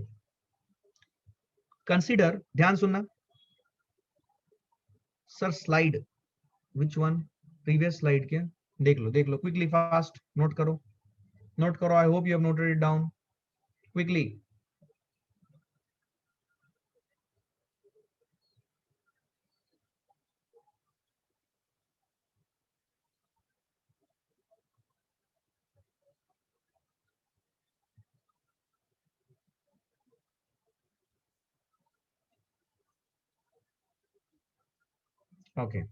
कंसीडर, ध्यान सुनना sir, slide which one, previous slide के, देख लो क्विकली फास्ट, नोट करो, नोट करो, आई hope you have noted it down quickly. Okay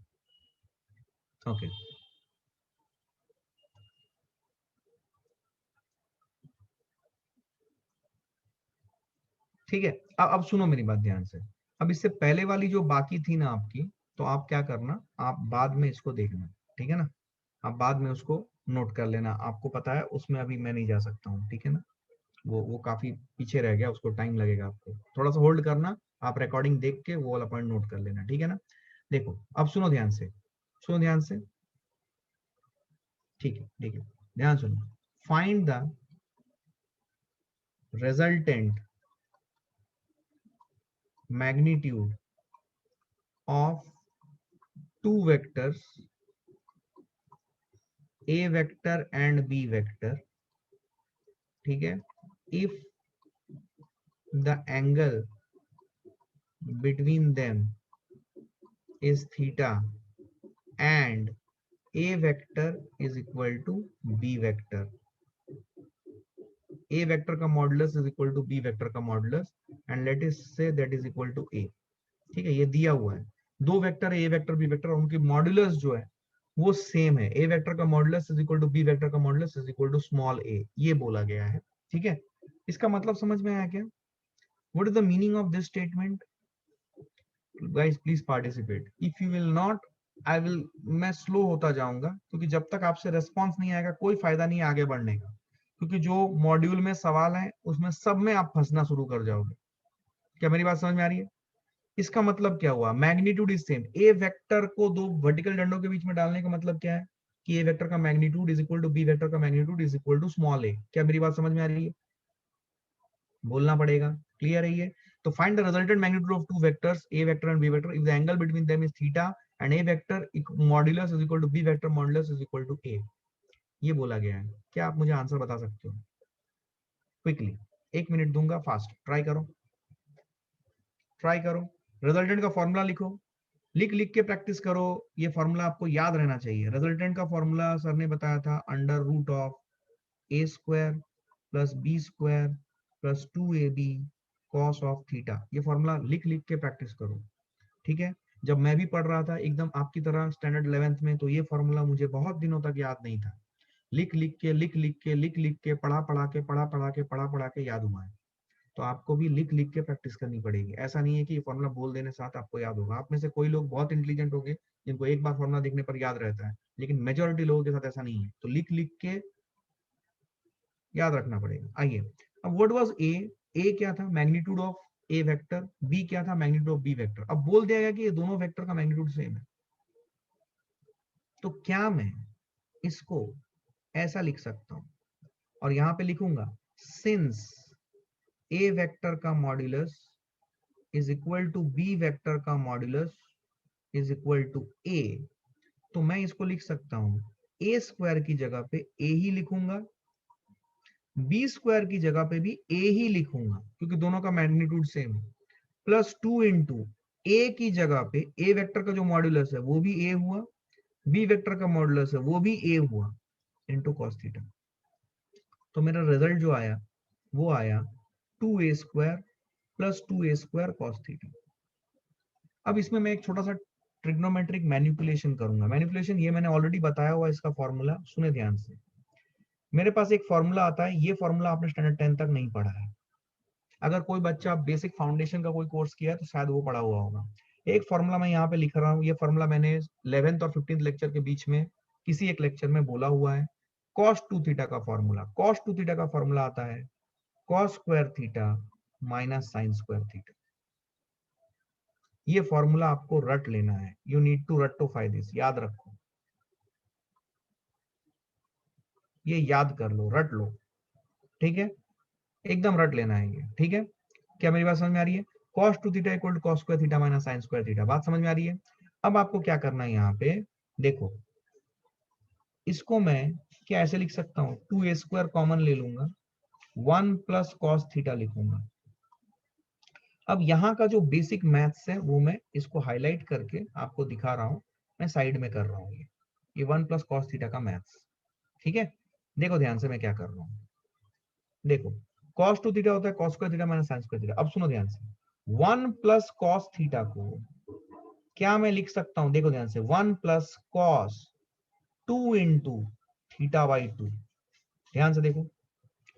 okay ठीक है। अब सुनो मेरी बात ध्यान से। अब इससे पहले वाली जो बाकी थी ना आपकी, तो आप क्या करना, आप बाद में इसको देखना, ठीक है ना। आप बाद में उसको नोट कर लेना, आपको पता है उसमें अभी मैं नहीं जा सकता हूँ, ठीक है ना। वो काफी पीछे रह गया, उसको टाइम लगेगा, आपको थोड़ा सा होल्ड करना। आप रिकॉर्डिंग देख के वो वाला पॉइंट नोट कर लेना, ठीक है ना। देखो अब सुनो ध्यान से, सुनो ध्यान से, ठीक है ठीक है, ध्यान सुनो। Find the resultant magnitude of two vectors a vector and b vector, ठीक है, if the angle between them is theta and a vector is equal to b vector, a vector का modulus is equal to b vector का modulus, and let us say that is equal to a। ठीक है, ये दिया हुआ है, दो vector है, a वेक्टर b वेक्टर, उनकी मॉडुलस जो है वो सेम है, a वेक्टर का modulus is equal to b vector का modulus is equal to small a, ये बोला गया है। ठीक है, इसका मतलब समझ में आया क्या? What is the meaning of this statement? Guys, please participate. If you will not, I will, मैं स्लो होता जाऊंगा, क्योंकि जब तक आपसे रेस्पॉन्स नहीं आएगा कोई फायदा नहीं आगे बढ़ने का, क्योंकि जो मॉड्यूल में सवाल है उसमें सब में आप फंसना शुरू कर जाओगे। क्या मेरी बात समझ में आ रही है? इसका मतलब क्या हुआ? Magnitude is same. A vector को दो वर्टिकल डंडों के बीच में डालने का मतलब क्या है कि ए वेक्टर का magnitude is equal to B vector का magnitude is equal to small A. क्या मेरी बात समझ में आ रही है? बोलना पड़ेगा, क्लियर है ये? तो find the resultant magnitude of two vectors a vector and b vector if the angle between them is theta and a vector modulus is equal to b vector modulus is equal to a, ये बोला गया है। क्या आप मुझे answer बता सकते हो क्विकली? 1 मिनट दूंगा, फास्ट ट्राई करो, ट्राई करो। रिजल्टेंट का फॉर्मूला लिखो, लिख लिख के प्रैक्टिस करो, ये फॉर्मूला आपको याद रहना चाहिए। रिजल्टेंट का फॉर्मूला सर ने बताया था, under root of a square plus b square plus 2ab cos of theta. ये फॉर्मूला लिख लिख के प्रैक्टिस करो, ठीक है। जब मैं भी पढ़ रहा था एकदम आपकी तरह स्टैंडर्ड 11th में, तो ये फॉर्मूला मुझे बहुत दिनों तक याद नहीं था। लिख लिख के लिख लिख के लिख लिख के पढ़ा पढ़ा के पढ़ा पढ़ा के पढ़ा पढ़ा के याद हुआ है। तो आपको भी लिख लिख के प्रैक्टिस करनी पड़ेगी। ऐसा नहीं है कि ये फॉर्मूला बोल देने साथ आपको याद होगा। आप में से कोई लोग बहुत इंटेलिजेंट होंगे जिनको एक बार फॉर्मूला देखने पर याद रहता है, लेकिन मेजोरिटी लोगों के साथ ऐसा नहीं है। तो लिख लिख के याद रखना पड़ेगा। आइए, अब व्हाट वाज ए क्या था? Magnitude of A vector. B क्या था? Magnitude of b vector. अब बोल दिया गया कि ये दोनों वेक्टर का मैग्नीट्यूड सेम है, तो क्या मैं इसको ऐसा लिख सकता हूं और यहां पे लिखूंगा सिंस ए वेक्टर का modulus is equal to B vector का modulus is equal to a, तो मैं इसको लिख सकता हूं ए स्क्वायर की जगह पे ए ही लिखूंगा, बी स्क्वायर की जगह पे भी ए ही लिखूंगा क्योंकि दोनों का मैग्नीट्यूड सेम है, प्लस 2 इंटू ए की जगह पे ए वेक्टर का जो मॉड्यूलस है वो भी ए हुआ, बी वेक्टर का मॉड्यूलस है वो भी ए हुआ, इंटू कॉस थीटा। तो मेरा रिजल्ट जो आया वो आया 2a square plus 2a square cos theta. अब इसमें मैं एक छोटा सा ट्रिग्नोमेट्रिक मैनिपुलेशन करूंगा। मैनिपुलेशन ये मैंने ऑलरेडी बताया हुआ, इसका फॉर्मूला सुने ध्यान से। मेरे पास एक फॉर्मूला आता है, ये फॉर्मूला आपने स्टैंडर्ड 10 तक नहीं पढ़ा है। अगर कोई बच्चा बेसिक फाउंडेशन का कोई कोर्स किया है तो शायद वो पढ़ा हुआ होगा। एक फॉर्मूला मैं यहाँ पे लिख रहा हूँ, ये फॉर्मूला मैंने 11th और 15th लेक्चर के बीच में किसी एक लेक्चर में बोला हुआ है। cos 2 थीटा का फॉर्मूला, cos 2 थीटा का फॉर्मूला आता है cos square theta minus sine square theta. ये फॉर्मूला आपको रट लेना है, यू नीड टू रट्टोफाई दिस, याद रखो, ये याद कर लो, रट लो, ठीक है, एकदम रट लेना है ये, ठीक है। क्या मेरी बात समझ में आ रही है? cos 2 theta equal to cos square theta minus sine square theta, बात समझ में आ रही है? अब आपको क्या करना है यहाँ पे, देखो इसको मैं क्या ऐसे लिख सकता हूँ, 2a स्क्वायर कॉमन ले लूंगा, 1 प्लस कॉस थीटा लिखूंगा। अब यहाँ का जो बेसिक मैथ्स है वो मैं इसको हाईलाइट करके आपको दिखा रहा हूँ, मैं साइड में कर रहा हूँ ये 1 प्लस कॉस थीटा का मैथ्स, ठीक है। देखो ध्यान से मैं क्या कर रहा हूँ, देखो cos 2 थीटा होता है cos square theta minus sine square theta. अब सुनो ध्यान से, 1 प्लस कॉस थीटा को क्या मैं लिख सकता हूं, देखो ध्यान से, 1 plus cos 2 into theta by 2। ध्यान से देखो,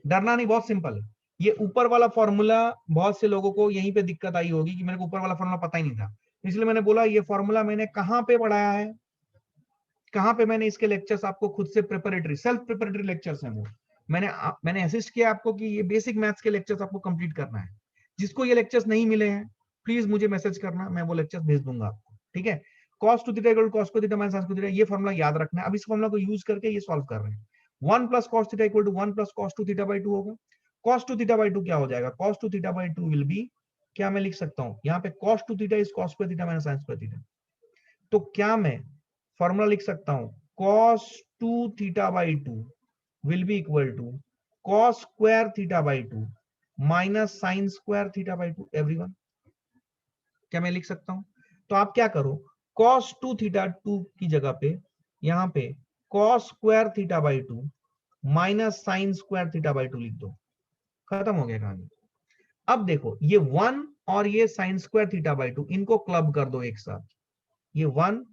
डरना नहीं, बहुत सिंपल है। ये ऊपर वाला फॉर्मूला बहुत से लोगों को यहीं पे दिक्कत आई होगी कि मेरे को ऊपर वाला फॉर्मूला पता ही नहीं था, इसलिए मैंने बोला ये फॉर्मूला मैंने कहां पे पढ़ाया है, कहां पे मैंने इसके लेक्चर्स आपको खुद से प्रिपरेटरी, सेल्फ प्रिपरेटरी लेक्चर्स हैं वो, मैंने असिस्ट किया आपको कि ये बेसिक मैथ्स के लेक्चर्स आपको कंप्लीट करना है। जिसको ये लेक्चर्स नहीं मिले हैं प्लीज मुझे मैसेज करना, मैं वो लेक्चर्स भेज दूंगा आपको, ठीक है। cos 2 theta equal to cos square theta minus sin square theta, ये फॉर्मूला याद रखना है। अब इस फॉर्मूला को यूज करके ये सॉल्व कर रहे हैं। 1 plus cos theta equal to 1 plus cos 2 theta by 2 होगा। cos 2 थीटा बाई 2 क्या हो जाएगा, cos 2 theta by 2 will be, क्या मैं लिख सकता हूं यहाँ पे cos 2 theta is cos square theta minus sin square theta. तो क्या मैं फॉर्मूला लिख सकता हूं, cos 2 theta by 2 will be equal to cos square theta by 2 minus sin square theta by 2। Everyone, क्या मैं लिख सकता हूं? तो आप क्या करो, cos 2 थीटा 2 की जगह पे यहां पे cos square theta by 2 minus sin square theta by 2 लिख दो, खत्म हो गया कहानी। अब देखो ये 1 और ये sin स्क्वायर थीटा बाई 2 इनको क्लब कर दो एक साथ, ये 1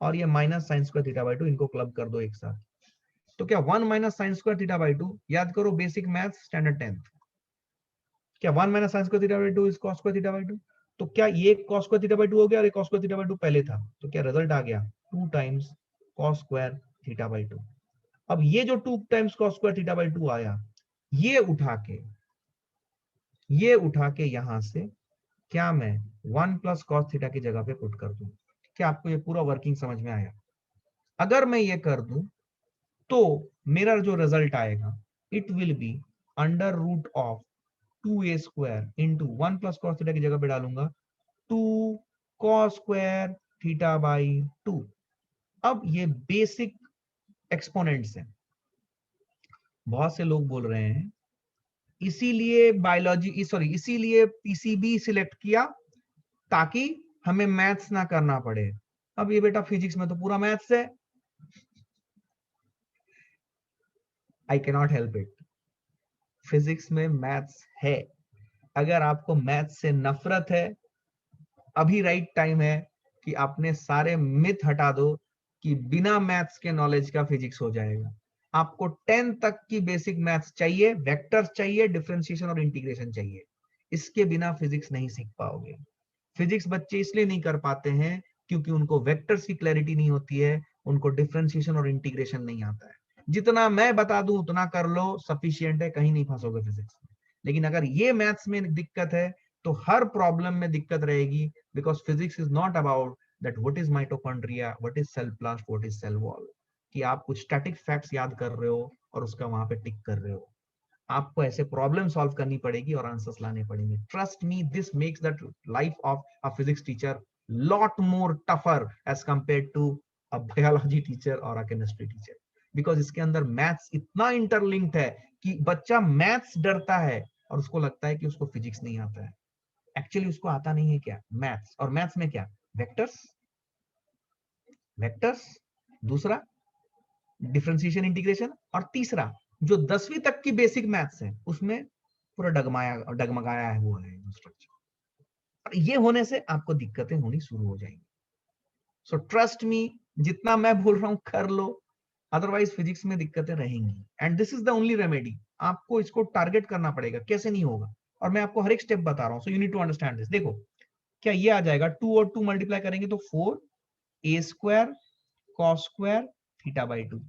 और ये minus sine square theta by 2 इनको क्लब कर दो एक साथ। तो क्या 1 minus sine square theta by 2, याद करो बेसिक मैथ्स स्टैंडर्ड 10th, क्या 1 minus sine square theta by 2 is cos square theta by 2। तो क्या ये cos स्क्वायर थीटा बाई 2 हो गया और ये cos स्क्वायर थीटा बाई 2 पहले था, तो क्या रिजल्ट आ गया 2 times cos square theta by 2। अब ये जो 2 times cos square theta by 2 आया, ये उठा के यहां से क्या मैं 1 प्लस cos थीटा की जगह पे पुट कर दूं। क्या आपको ये पूरा वर्किंग समझ में आया? अगर मैं ये कर दूं तो मेरा जो रिजल्ट आएगा it will be under root of 2a square into 1 plus cos theta की जगह पे डालूंगा 2 cos स्क्वायर थीटा बाई 2। अब ये बेसिक एक्सपोनेंट्स हैं, बहुत से लोग बोल रहे हैं इसीलिए बायोलॉजी, सॉरी इसीलिए पीसीबी सिलेक्ट किया ताकि हमें मैथ्स ना करना पड़े। अब ये बेटा फिजिक्स में तो पूरा मैथ्स है, I cannot help it, physics में मैथ्स है। अगर आपको मैथ्स से नफरत है, अभी राइट टाइम है कि आपने सारे मिथ हटा दो कि बिना मैथ्स के नॉलेज का फिजिक्स हो जाएगा। आपको 10 तक की बेसिक मैथ्स चाहिए, वेक्टर्स चाहिए, डिफरेंशिएशन और इंटीग्रेशन चाहिए, इसके बिना फिजिक्स नहीं सीख पाओगे। फिजिक्स बच्चे इसलिए नहीं कर पाते हैं क्योंकि उनको वेक्टर्स की क्लैरिटी नहीं होती है, उनको डिफरेंशिएशन और इंटीग्रेशन नहीं आता है। जितना मैं बता दूं उतना कर लो, सफिशिएंट है, कहीं नहीं फंसोगे फिजिक्स में। लेकिन अगर ये मैथ्स में दिक्कत है तो हर प्रॉब्लम में दिक्कत रहेगी, because physics is not about that what is mitochondria, what is cell plast, what is cell wall, कि आप कुछ स्टैटिक फैक्ट्स याद कर रहे हो और उसका वहां पे टिक कर रहे हो। आपको ऐसे प्रॉब्लम सॉल्व करनी पड़ेगी और आंसर्स लाने पड़ेंगे। Trust me, this makes that life of a physics teacher lot more tougher as compare to a biology teacher और अ केमिस्ट्री टीचर, बिकॉज इसके अंदर मैथ्स इतना इंटरलिंक्ड है कि बच्चा मैथ्स डरता है और उसको लगता है कि उसको फिजिक्स नहीं आता है। एक्चुअली उसको आता नहीं है क्या, मैथ्स। और मैथ्स में क्या, वेक्टर्स, वेक्टर्स, दूसरा डिफरेंशिएशन इंटीग्रेशन, और तीसरा जो 10वीं तक की बेसिक मैथ्स है उसमें पूरा डगमगाया है हुआ है स्ट्रक्चर। ये होने से आपको दिक्कतें होनी शुरू हो जाएंगी। सो ट्रस्ट मी, जितना मैं बोल रहा हूं कर लो, अदरवाइज फिजिक्स में दिक्कतें रहेंगी। And this is the only remedy. आपको इसको टारगेट करना पड़ेगा, कैसे नहीं होगा, और मैं आपको हर एक स्टेप बता रहा हूं। So you need to understand this. देखो क्या ये आ जाएगा, 2 और 2 मल्टीप्लाई करेंगे तो 4a square cos square theta by 2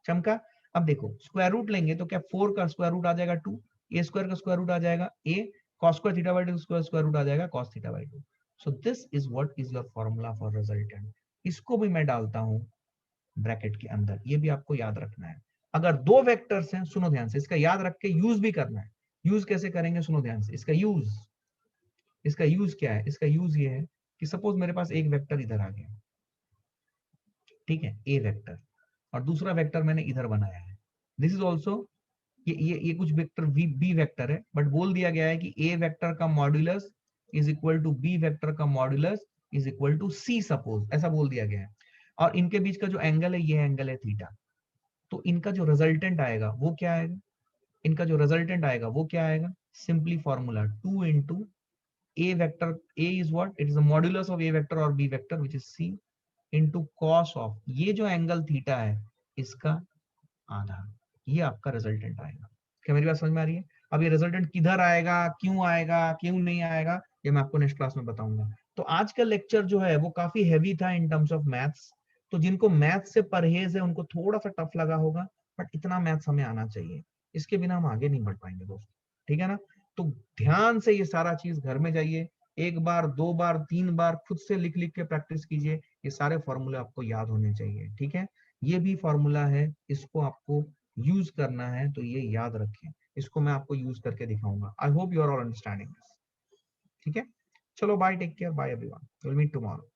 चमका। अब देखो स्क्वायर रूट लेंगे तो क्या 4 का स्क्वायर रूट आ जाएगा 2, a स्क्वायर का स्क्वायर रूट आ जाएगा a, cos square theta by 2 square root आ जाएगा cos theta by 2। So this is what is your formula for resultant. इसको भी मैं डालता हूं ब्रैकेट के अंदर, ये भी आपको याद रखना है। अगर दो वेक्टर्स हैं, सुनो ध्यान से, इसका याद रख के यूज भी करना है। यूज कैसे करेंगे, सुनो ध्यान से। इसका यूज क्या है, इसका यूज ये है कि सपोज मेरे पास एक वेक्टर इधर आ गया, ठीक है, ए वेक्टर, और दूसरा वेक्टर मैंने इधर बनाया है। दिस इज ऑल्सो, ये कुछ वेक्टर बी वेक्टर है, बट बोल दिया गया है कि ए वेक्टर का modulus is equal to B vector का modulus is equal to C, suppose ऐसा बोल दिया गया है। और इनके बीच का जो एंगल है, ये एंगल है थीटा। तो इनका जो रिजल्टेंट आएगा वो क्या आएगा, simply formula 2 into a vector, a is what, it is the modulus of a vector or b vector which is c into cos of, ये जो एंगल थीटा है इसका आधा, ये आपका रिजल्टेंट आएगा। क्या मेरी बात समझ में आ रही है? अब ये रिजल्टेंट किधर आएगा, क्यों नहीं आएगा, ये मैं आपको नेक्स्ट क्लास में बताऊंगा। तो आज का लेक्चर जो है वो काफी हैवी था इन टर्म्स ऑफ मैथ्स, तो जिनको मैथ्स से परहेज है उनको थोड़ा सा टफ लगा होगा, बट इतना मैथ्स हमें आना चाहिए, इसके बिना हम आगे नहीं बढ़ पाएंगे दोस्तों, ठीक है ना? तो ध्यान से ये सारा चीज घर में जाइए, एक बार, दो बार, तीन बार खुद से लिख लिख के प्रैक्टिस कीजिए, ये सारे फॉर्मूले आपको याद होने चाहिए, ठीक है? ये भी फॉर्मूला है, इसको आपको यूज करना है, तो ये याद रखें, इसको मैं आपको यूज करके दिखाऊंगा। I hope you are all understanding this, ठीक है? चलो bye, take care, bye everyone, will meet tomorrow.